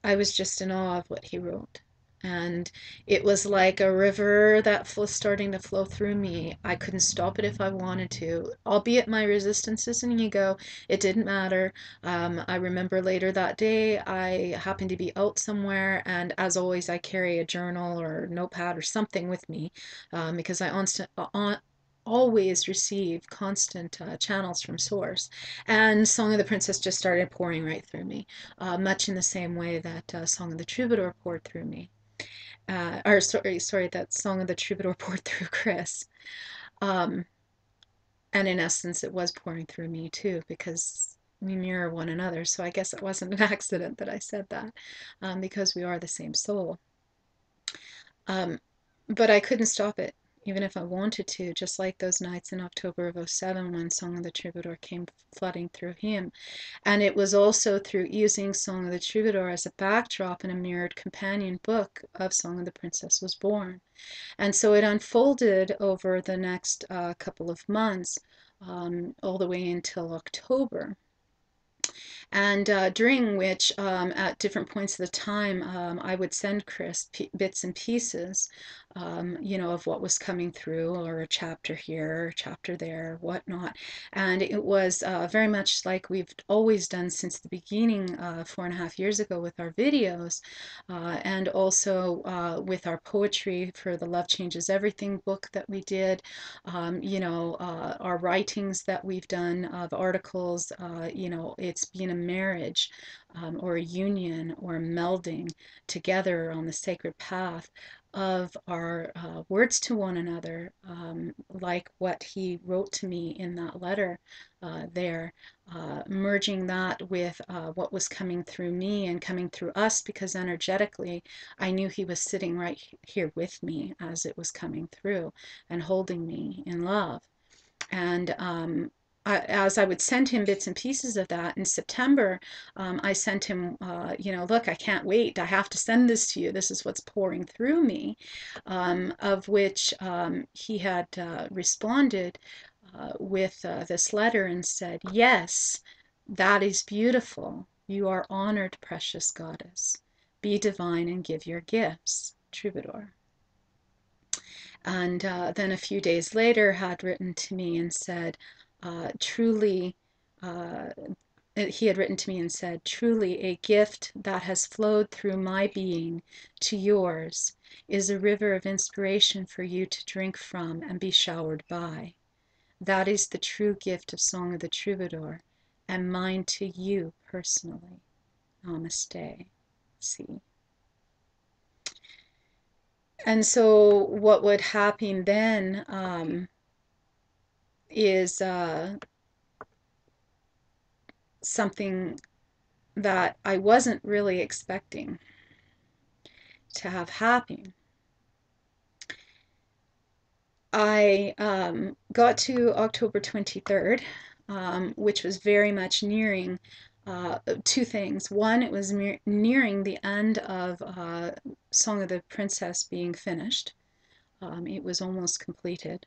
Speaker 1: I was just in awe of what he wrote. And it was like a river that was starting to flow through me. I couldn't stop it if I wanted to, albeit my resistances and ego. It didn't matter. I remember later that day, I happened to be out somewhere, and as always, I carry a journal or notepad or something with me because I always receive constant channels from source. And Song of the Princess just started pouring right through me, much in the same way that Song of the Troubadour poured through me. That Song of the Troubadour poured through Chris. Um, and in essence, it was pouring through me too, because we mirror one another. So I guess it wasn't an accident that I said that, because we are the same soul. But I couldn't stop it, even if I wanted to, just like those nights in October of '07 when Song of the Troubadour came flooding through him. And it was also through using Song of the Troubadour as a backdrop in a mirrored companion book of Song of the Princess was born. And so it unfolded over the next couple of months, all the way until October. And during which, at different points of the time, I would send Chris bits and pieces, of what was coming through, or a chapter here, a chapter there, whatnot. And it was very much like we've always done since the beginning, 4.5 years ago with our videos, and also with our poetry for the Love Changes Everything book that we did, our writings that we've done of articles, it's been a marriage, or a union or a melding together on the sacred path of our words to one another, like what he wrote to me in that letter there, merging that with what was coming through me and coming through us, because energetically I knew he was sitting right here with me as it was coming through and holding me in love. And as I would send him bits and pieces of that in September, I sent him, look, I can't wait. I have to send this to you. This is what's pouring through me, of which he had responded with this letter and said, yes, that is beautiful. You are honored, precious goddess. Be divine and give your gifts, Troubadour. And then a few days later had written to me and said, truly, he had written to me and said, truly a gift that has flowed through my being to yours is a river of inspiration for you to drink from and be showered by. That is the true gift of Song of the Troubadour, and mine to you personally. Namaste. See. And so what would happen then is something that I wasn't really expecting to have happen. I got to October 23rd, which was very much nearing two things. One, it was nearing the end of Song of the Princess being finished. It was almost completed.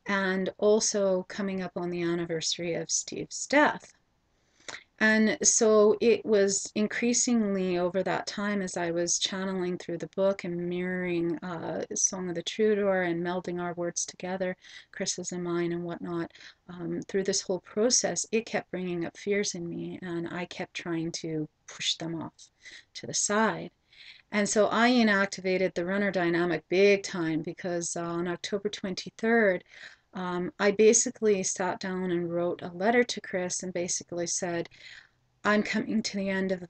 Speaker 1: And also coming up on the anniversary of Steve's death. And so it was increasingly over that time as I was channeling through the book and mirroring Song of the Troubadour and melding our words together, Chris's and mine and whatnot, through this whole process, it kept bringing up fears in me, and I kept trying to push them off to the side. And so I inactivated the runner dynamic big time because on October 23rd, I basically sat down and wrote a letter to Chris and basically said, I'm coming to the end of,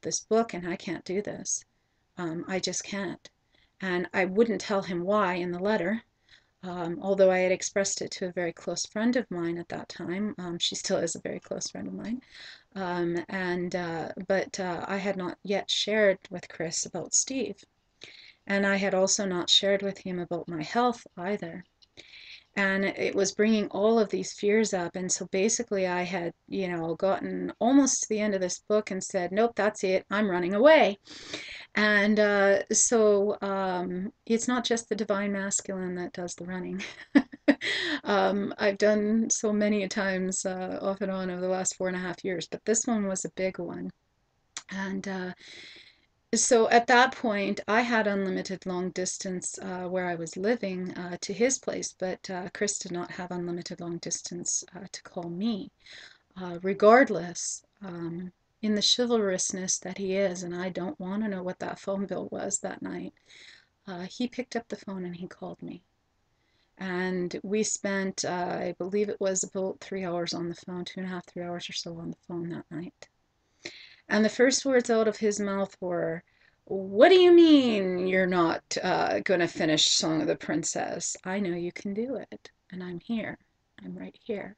Speaker 1: this book and I can't do this. I just can't. And I wouldn't tell him why in the letter, although I had expressed it to a very close friend of mine at that time. She still is a very close friend of mine. But I had not yet shared with Chris about Steve. And I had also not shared with him about my health either. And it was bringing all of these fears up. And so basically I had, gotten almost to the end of this book and said, nope, that's it. I'm running away. And it's not just the divine masculine that does the running. I've done so many times off and on over the last 4.5 years, but this one was a big one. And so at that point, I had unlimited long distance where I was living to his place, but Chris did not have unlimited long distance to call me. Regardless, in the chivalrousness that he is, and I don't want to know what that phone bill was that night, he picked up the phone and he called me. And we spent, I believe it was about 3 hours on the phone, 2.5, 3 hours or so on the phone that night. And the first words out of his mouth were, what do you mean you're not going to finish Song of the Princess? I know you can do it, and I'm here. I'm right here.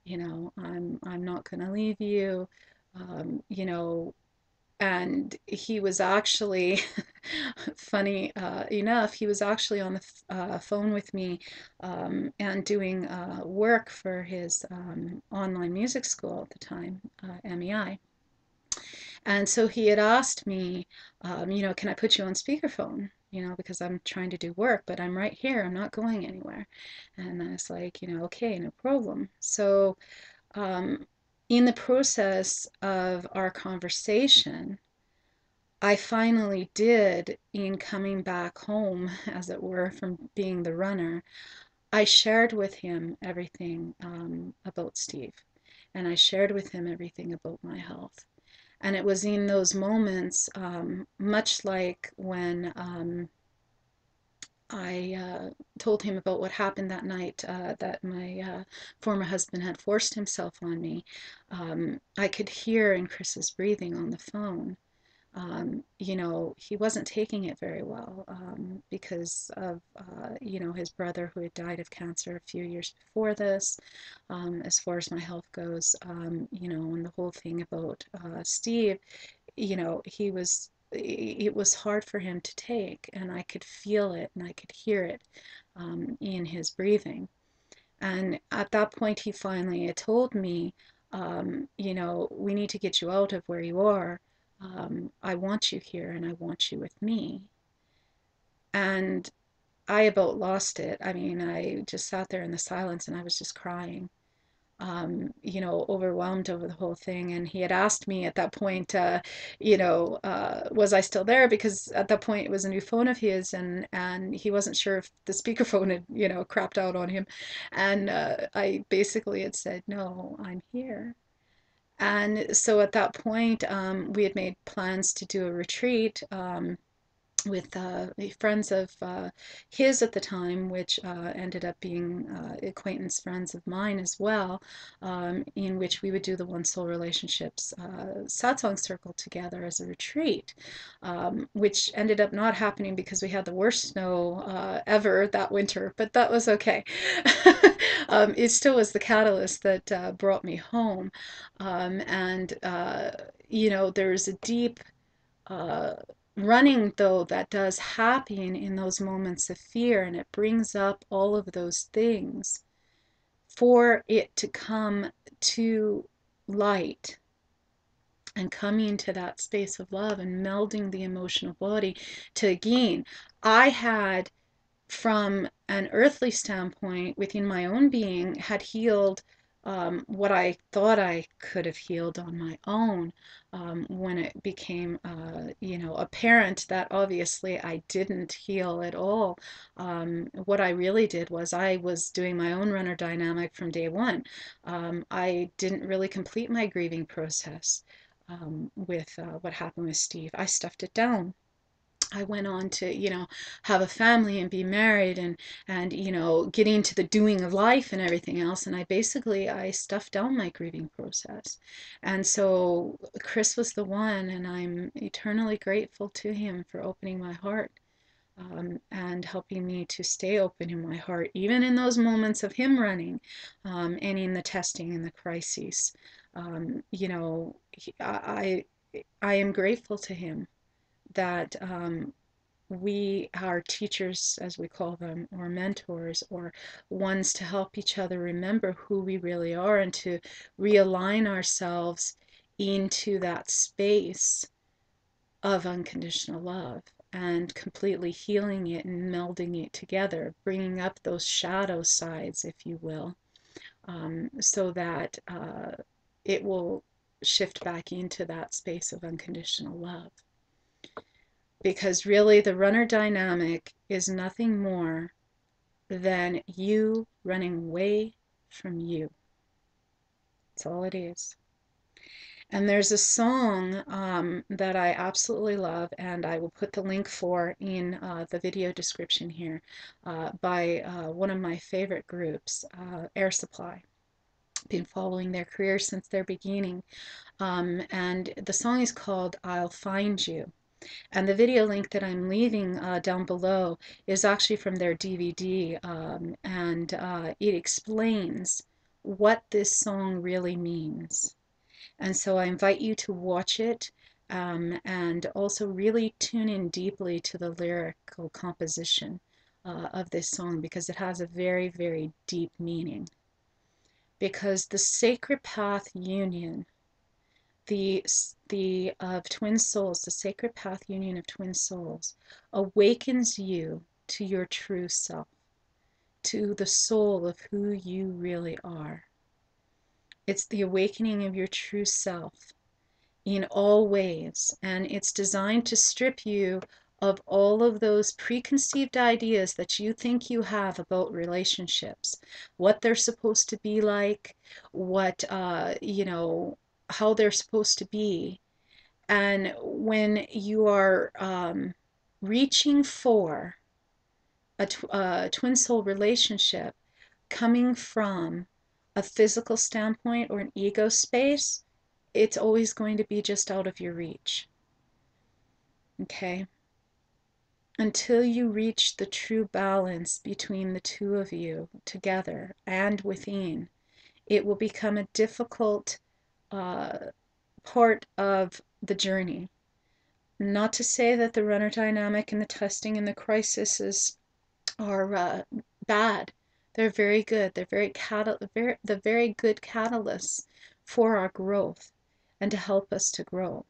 Speaker 1: I'm not going to leave you. You know, and he was actually, funny enough, he was actually on the phone with me and doing work for his online music school at the time, MEI. And so he had asked me, can I put you on speakerphone? Because I'm trying to do work, but I'm right here. I'm not going anywhere. And I was like, okay, no problem. So in the process of our conversation, I finally did, in coming back home, as it were, from being the runner, I shared with him everything about Steve. And I shared with him everything about my health. And it was in those moments, much like when I told him about what happened that night, that my former husband had forced himself on me. I could hear in Chris's breathing on the phone. He wasn't taking it very well because of, his brother who had died of cancer a few years before this. As far as my health goes, and the whole thing about Steve, it was hard for him to take, and I could feel it and I could hear it in his breathing. And at that point, he finally told me, we need to get you out of where you are. I want you here and I want you with me. And I about lost it. I mean, I just sat there in the silence and I was just crying, overwhelmed over the whole thing. And he had asked me at that point, was I still there? Because at that point it was a new phone of his, and he wasn't sure if the speakerphone had, crapped out on him. And I basically had said, no, I'm here. And so at that point, we had made plans to do a retreat with friends of his at the time, which ended up being acquaintance friends of mine as well, in which we would do the One Soul Relationships satsang circle together as a retreat, which ended up not happening because we had the worst snow ever that winter, but that was okay. It still was the catalyst that brought me home. There's a deep running, though, that does happen in those moments of fear, and it brings up all of those things for it to come to light and coming to that space of love and melding the emotional body to, again, I had, from an earthly standpoint, within my own being, had healed what I thought I could have healed on my own, when it became, apparent that obviously I didn't heal at all. What I really did was I was doing my own runner dynamic from day one. I didn't really complete my grieving process with what happened with Steve. I stuffed it down. I went on to, have a family and be married and getting to the doing of life and everything else. And I stuffed down my grieving process. And so Chris was the one, and I'm eternally grateful to him for opening my heart, and helping me to stay open in my heart, even in those moments of him running, and in the testing and the crises. I am grateful to him that we are teachers, as we call them, or mentors, or ones to help each other remember who we really are and to realign ourselves into that space of unconditional love and completely healing it and melding it together, bringing up those shadow sides, if you will, so that it will shift back into that space of unconditional love. Because really, the runner dynamic is nothing more than you running away from you. That's all it is. And there's a song that I absolutely love, and I will put the link for in the video description here, by one of my favorite groups, Air Supply. Been following their career since their beginning. And the song is called I'll Find You. And the video link that I'm leaving down below is actually from their DVD, and it explains what this song really means. And so I invite you to watch it, and also really tune in deeply to the lyrical composition of this song, because it has a very, very deep meaning. Because the sacred path union, the of twin souls, the sacred path union of twin souls, awakens you to your true self, to the soul of who you really are. It's the awakening of your true self in all ways, and it's designed to strip you of all of those preconceived ideas that you think you have about relationships, what they're supposed to be like, what how they're supposed to be. And when you are reaching for a twin soul relationship coming from a physical standpoint or an ego space, it's always going to be just out of your reach. Okay? Until you reach the true balance between the two of you together and within, it will become a difficult part of the journey. Not to say that the runner dynamic and the testing and the crises are bad. They're very good. They're very good catalysts for our growth and to help us to grow.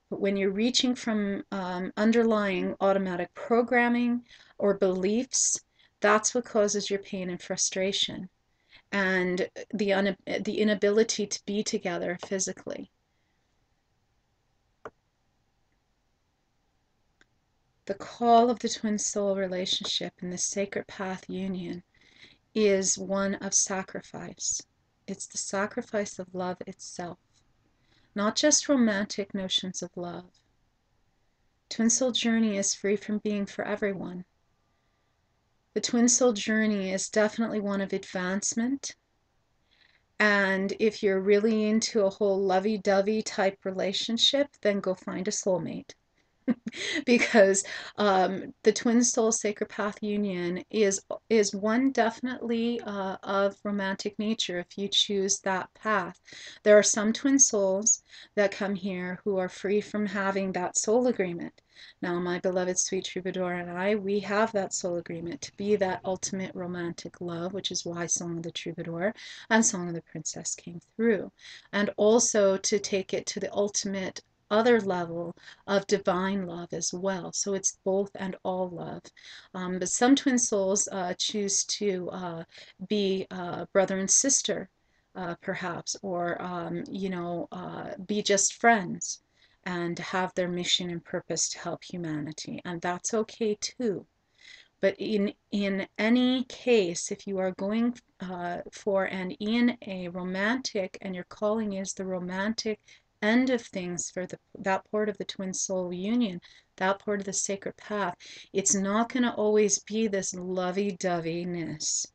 Speaker 1: But when you're reaching from underlying automatic programming or beliefs, that's what causes your pain and frustration and the inability to be together physically. The call of the twin soul relationship in the sacred path union is one of sacrifice. It's the sacrifice of love itself, not just romantic notions of love. Twin soul journey is free from being for everyone. The twin soul journey is definitely one of advancement. And if you're really into a whole lovey-dovey type relationship, then go find a soulmate. Because the twin soul sacred path union is one definitely of romantic nature if you choose that path. There are some twin souls that come here who are free from having that soul agreement. Now, my beloved sweet troubadour and I, we have that soul agreement to be that ultimate romantic love, which is why Song of the Troubadour and Song of the Princess came through. And also to take it to the ultimate other level of divine love as well. So it's both and all love. But some twin souls choose to be brother and sister, perhaps, or be just friends and have their mission and purpose to help humanity, and that's okay too. But in any case, if you are going for and in a romantic, and your calling is the romantic end of things for that part of the twin soul union, that part of the sacred path, it's not going to always be this lovey-doveyness.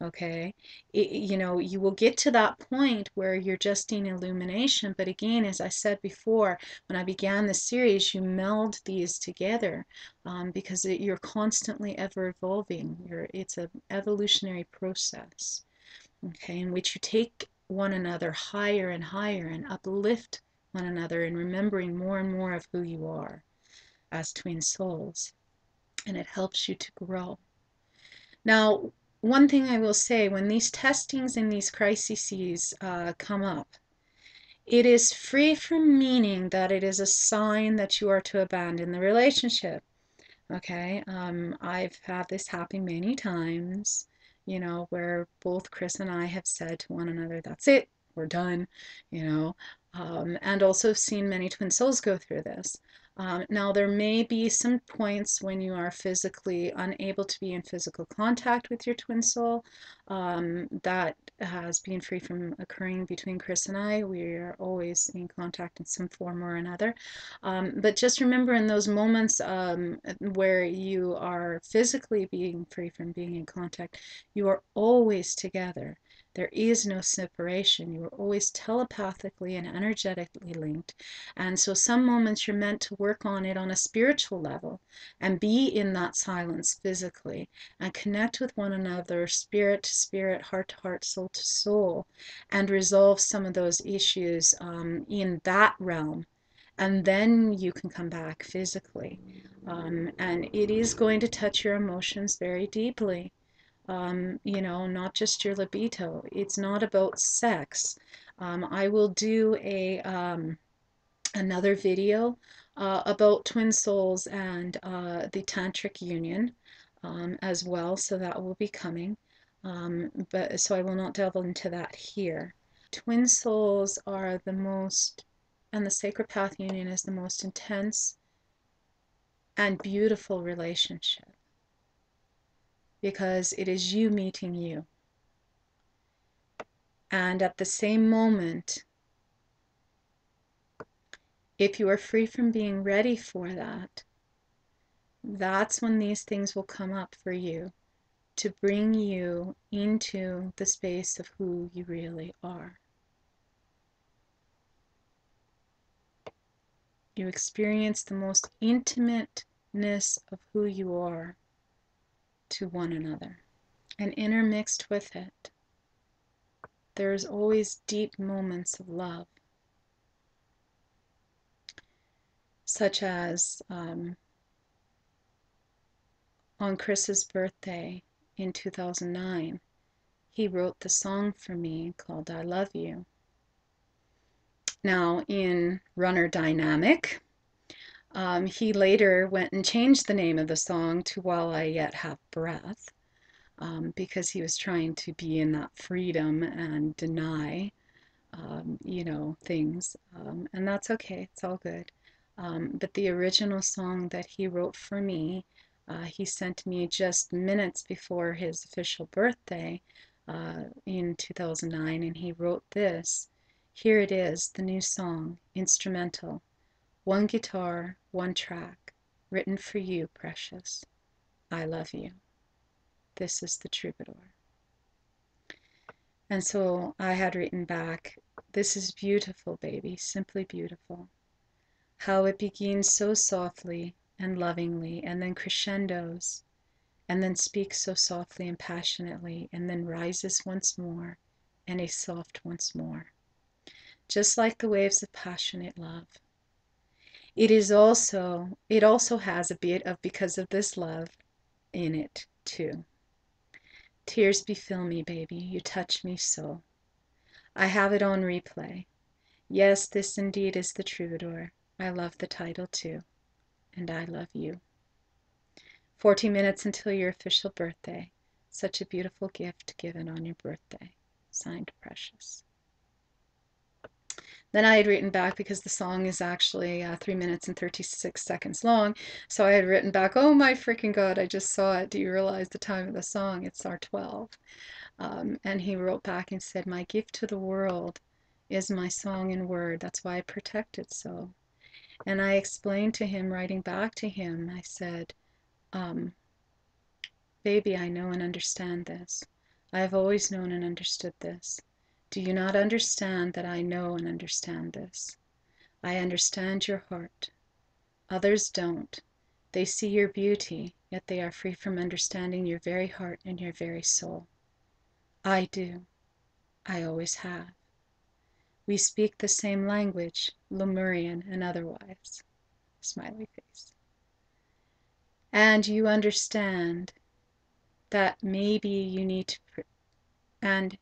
Speaker 1: Okay, you will get to that point where you're just in illumination, but again, as I said before, when I began the series, you meld these together because you're constantly ever evolving. It's an evolutionary process, okay, in which you take one another higher and higher and uplift one another and remembering more and more of who you are as twin souls, and it helps you to grow. Now, one thing I will say, when these testings and these crises come up, it is free from meaning that it is a sign that you are to abandon the relationship. Okay, I've had this happen many times, where both Chris and I have said to one another, that's it, we're done, and also seen many twin souls go through this. Now, there may be some points when you are physically unable to be in physical contact with your twin soul. That has been free from occurring between Chris and I. We are always in contact in some form or another. But just remember, in those moments where you are physically being free from being in contact, you are always together. There is no separation. You are always telepathically and energetically linked. And so some moments you're meant to work on it on a spiritual level and be in that silence physically and connect with one another, spirit to spirit, heart to heart, soul to soul, and resolve some of those issues in that realm. And then you can come back physically. And it is going to touch your emotions very deeply. Not just your libido. It's not about sex. I will do another video about twin souls and the tantric union as well, so that will be coming. But so I will not delve into that here. Twin souls are the most, and the sacred path union is the most intense and beautiful relationship, because it is you meeting you. And at the same moment, if you are free from being ready for that, that's when these things will come up for you to bring you into the space of who you really are. You experience the most intimateness of who you are to one another. And intermixed with it, there's always deep moments of love, such as on Chris's birthday in 2009, he wrote the song for me called I Love You. Now, in Runner Dynamic, he later went and changed the name of the song to While I Yet Have Breath, because he was trying to be in that freedom and deny, things. And that's okay, it's all good. But the original song that he wrote for me, he sent me just minutes before his official birthday in 2009, and he wrote this. Here it is, the new song, instrumental. One guitar, one track, written for you, precious. I love you. This is the troubadour. And so I had written back, this is beautiful, baby, simply beautiful. How it begins so softly and lovingly, and then crescendos, and then speaks so softly and passionately, and then rises once more, and is soft once more. Just like the waves of passionate love. it also has a bit of because of this love in it too. Tears befill me, baby, you touch me so. I have it on replay. Yes, this indeed is the troubadour. I love the title too, and I love you. 40 minutes until your official birthday. Such a beautiful gift given on your birthday. Signed, Precious. Then I had written back, because the song is actually 3 minutes and 36 seconds long, so I had written back, oh my freaking God, I just saw it. Do you realize the time of the song? It's R12. And he wrote back and said, my gift to the world is my song and word. That's why I protect it so. And I explained to him, writing back to him, I said, baby, I know and understand this. I have always known and understood this. Do you not understand that I know and understand this? I understand your heart. Others don't. They see your beauty, yet they are free from understanding your very heart and your very soul. I do. I always have. We speak the same language, Lemurian and otherwise. Smiley face. And you understand that maybe you need to, and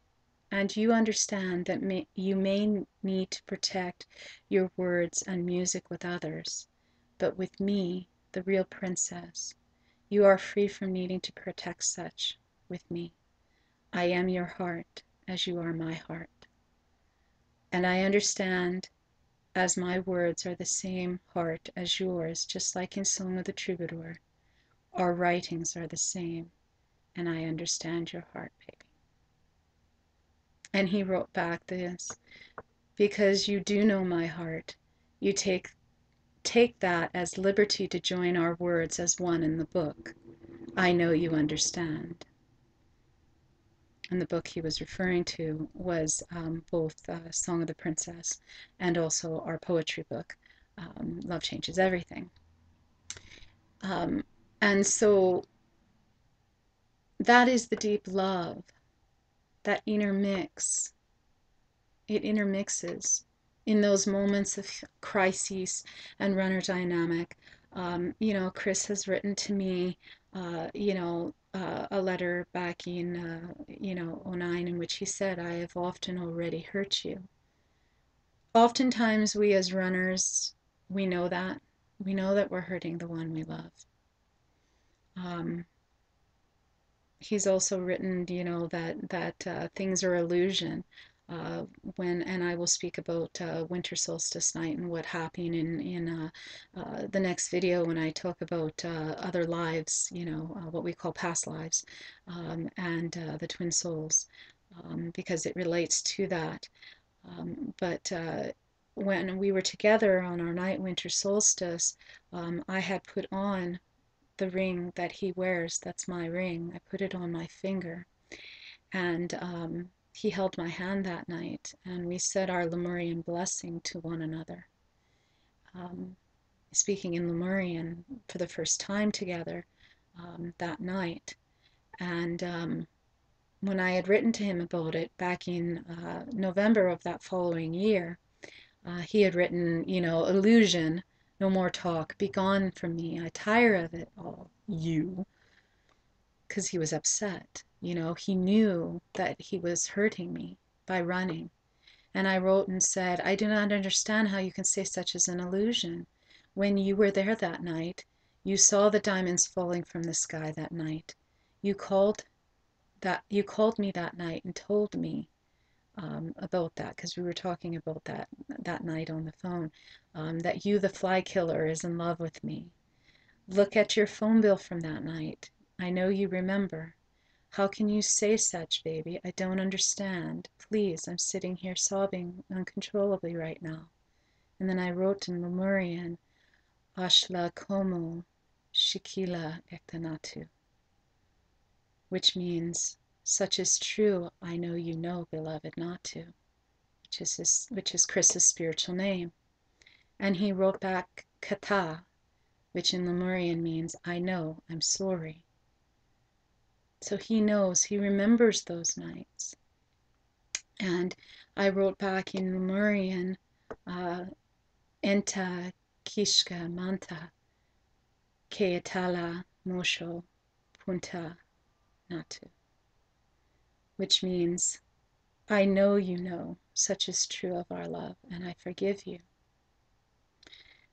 Speaker 1: you understand that you may need to protect your words and music with others, but with me, the real princess, you are free from needing to protect such with me. I am your heart as you are my heart. And I understand, as my words are the same heart as yours, just like in Song of the Troubadour, our writings are the same, and I understand your heart, baby. And he wrote back this, because you do know my heart, you take that as liberty to join our words as one in the book. I know you understand. And the book he was referring to was both Song of the Princess and also our poetry book, Love Changes Everything. And so that is the deep love, that intermix. It intermixes in those moments of crises and runner dynamic. Chris has written to me, a letter back in, 09, in which he said, I have often already hurt you. Oftentimes we as runners, we know that. We know that we're hurting the one we love. He's also written, that things are illusion. And I will speak about winter solstice night and what happened in the next video when I talk about other lives, what we call past lives, and the twin souls, because it relates to that. But when we were together on our night winter solstice, I had put on the ring that he wears. That's my ring. I put it on my finger, and he held my hand that night, and we said our Lemurian blessing to one another, speaking in Lemurian for the first time together that night. And when I had written to him about it back in November of that following year, he had written, illusion, no more talk, be gone from me, I tire of it all, you. Because he was upset. He knew that he was hurting me by running. And I wrote and said, I do not understand how you can say such as an illusion. When you were there that night, you saw the diamonds falling from the sky that night. You called me that night and told me about that, because we were talking about that night on the phone, that you, the fly killer, is in love with me. Look at your phone bill from that night. I know you remember. How can you say such, baby? I don't understand. Please, I'm sitting here sobbing uncontrollably right now. And then I wrote in Lemurian, Ashla como shikila ektanatu, which means, such is true, I know you know, beloved, not to, which is Chris's spiritual name. And he wrote back kata, which in Lemurian means, I know, I'm sorry. So he knows, he remembers those nights. And I wrote back in Lemurian, Enta kishka manta keetala mosho punta natu, which means, I know you know, such is true of our love, and I forgive you.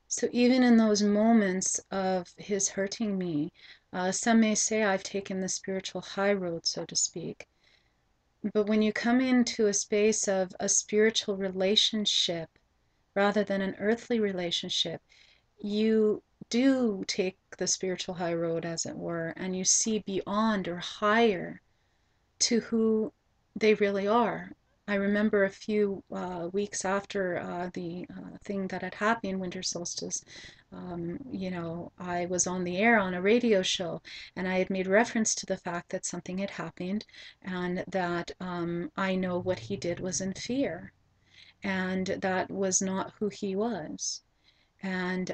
Speaker 1: So even in those moments of his hurting me, some may say I've taken the spiritual high road, so to speak. But when you come into a space of a spiritual relationship rather than an earthly relationship, you do take the spiritual high road, as it were, and you see beyond or higher to who they really are. I remember a few weeks after the thing that had happened, winter solstice, I was on the air on a radio show, and I had made reference to the fact that something had happened, and that I know what he did was in fear, and that was not who he was. And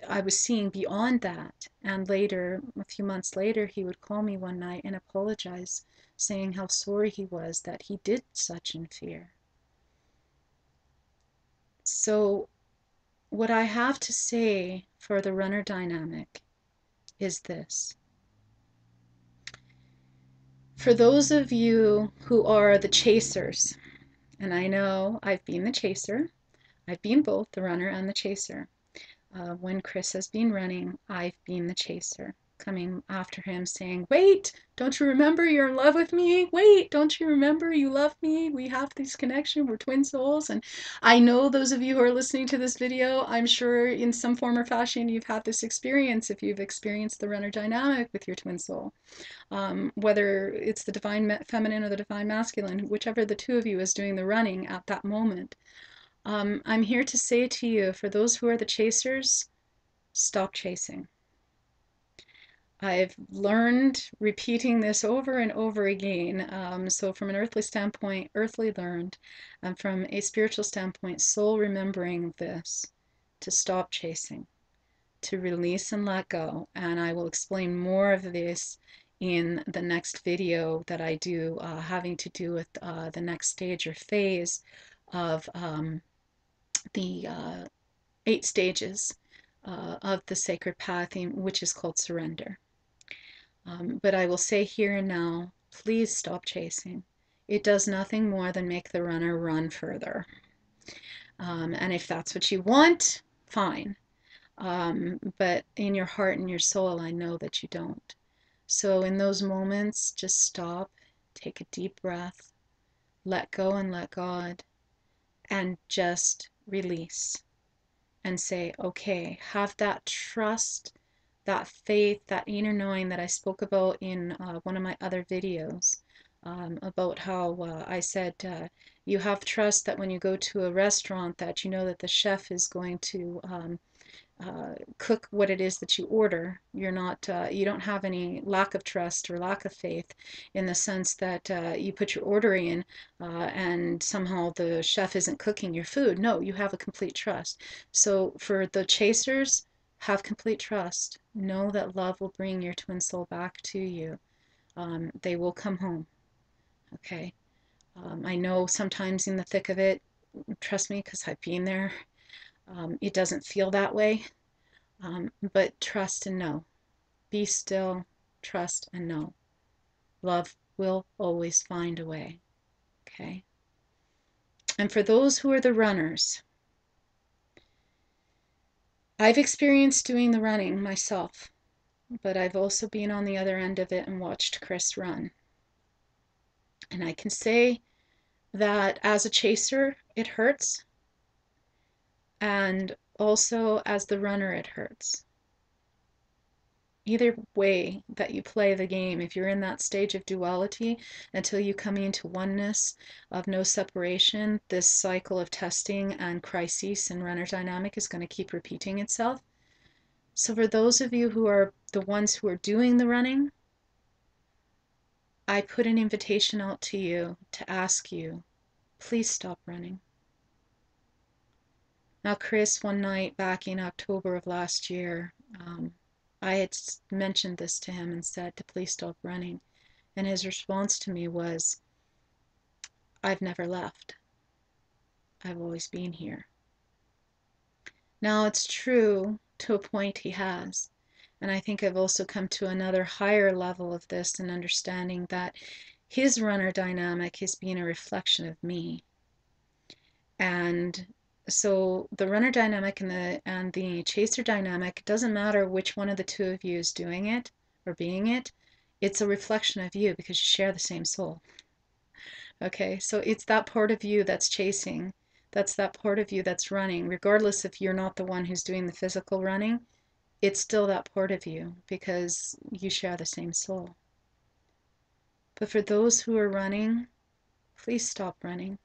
Speaker 1: I was seeing beyond that. And later, a few months later, he would call me one night and apologize, saying how sorry he was that he did such in fear. So what I have to say for the runner dynamic is this. For those of you who are the chasers, and I know I've been the chaser, I've been both the runner and the chaser. When Chris has been running, I've been the chaser, coming after him saying, wait, don't you remember you're in love with me? Wait, don't you remember you love me? We have this connection, we're twin souls. And I know those of you who are listening to this video, I'm sure in some form or fashion you've had this experience if you've experienced the runner dynamic with your twin soul. Whether it's the divine feminine or the divine masculine, whichever the two of you is doing the running at that moment. I'm here to say to you, for those who are the chasers, stop chasing. I've learned repeating this over and over again. So from an earthly standpoint, earthly learned, and from a spiritual standpoint, soul remembering this, to stop chasing, to release and let go. And I will explain more of this in the next video that I do, having to do with the next stage or phase of the 8 stages of the sacred path, which is called surrender. But I will say here and now, please stop chasing. It does nothing more than make the runner run further. And if that's what you want, fine. But in your heart and your soul, I know that you don't. So in those moments, just stop, take a deep breath, let go and let God, and just release. And say, okay, have that trust, that faith, that inner knowing that I spoke about in one of my other videos, about how I said you have trust that when you go to a restaurant that you know that the chef is going to cook what it is that you order. You're not, you don't have any lack of trust or lack of faith in the sense that you put your order in and somehow the chef isn't cooking your food. No, you have a complete trust. So for the chasers, have complete trust. Know that love will bring your twin soul back to you. They will come home. Okay. I know sometimes in the thick of it, trust me, because I've been there, it doesn't feel that way. But trust and know. Be still, trust and know. Love will always find a way. Okay? And for those who are the runners, I've experienced doing the running myself, but I've also been on the other end of it and watched Chris run. And I can say that as a chaser, it hurts. And also as the runner, it hurts. Either way that you play the game, if you're in that stage of duality until you come into oneness of no separation, this cycle of testing and crises and runner dynamic is going to keep repeating itself. So for those of you who are the ones who are doing the running, I put an invitation out to you to ask you, please stop running. Now, Chris, one night back in October of last year, I had mentioned this to him and said to please stop running. And his response to me was, I've never left. I've always been here. Now, it's true to a point he has. And I think I've also come to another higher level of this and understanding that his runner dynamic is being a reflection of me. And so the runner dynamic and the chaser dynamic, it doesn't matter which one of the two of you is doing it or being it, it's a reflection of you because you share the same soul. Okay, so it's that part of you that's chasing. That's that part of you that's running, regardless if you're not the one who's doing the physical running. It's still that part of you because you share the same soul. But for those who are running, please stop running.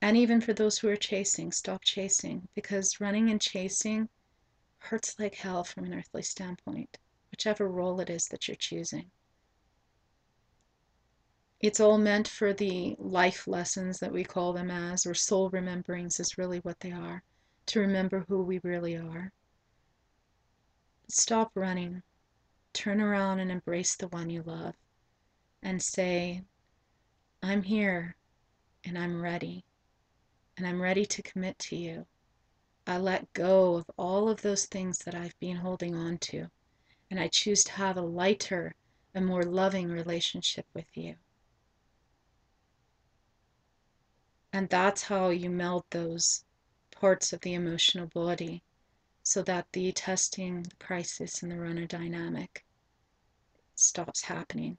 Speaker 1: And even for those who are chasing, stop chasing, because running and chasing hurts like hell from an earthly standpoint, whichever role it is that you're choosing. It's all meant for the life lessons that we call them as, or soul rememberings is really what they are, to remember who we really are. Stop running. Turn around and embrace the one you love and say, I'm here and I'm ready. And I'm ready to commit to you. I let go of all of those things that I've been holding on to. And I choose to have a lighter and more loving relationship with you. And that's how you meld those parts of the emotional body so that the testing, the crisis, and the runner dynamic stops happening.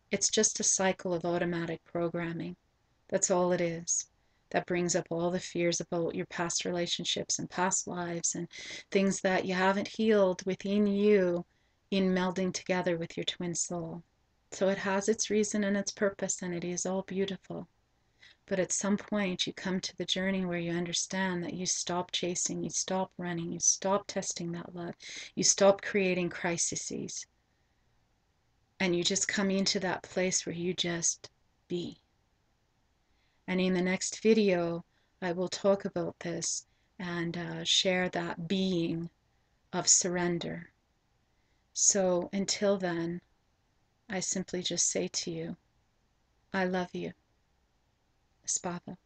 Speaker 1: It's just a cycle of automatic programming. That's all it is. That brings up all the fears about your past relationships and past lives and things that you haven't healed within you in melding together with your twin soul. So it has its reason and its purpose, and it is all beautiful. But at some point, you come to the journey where you understand that you stop chasing, you stop running, you stop testing that love, you stop creating crises, and you just come into that place where you just be. And in the next video, I will talk about this and share that being of surrender. So until then, I simply just say to you, I love you. Espava.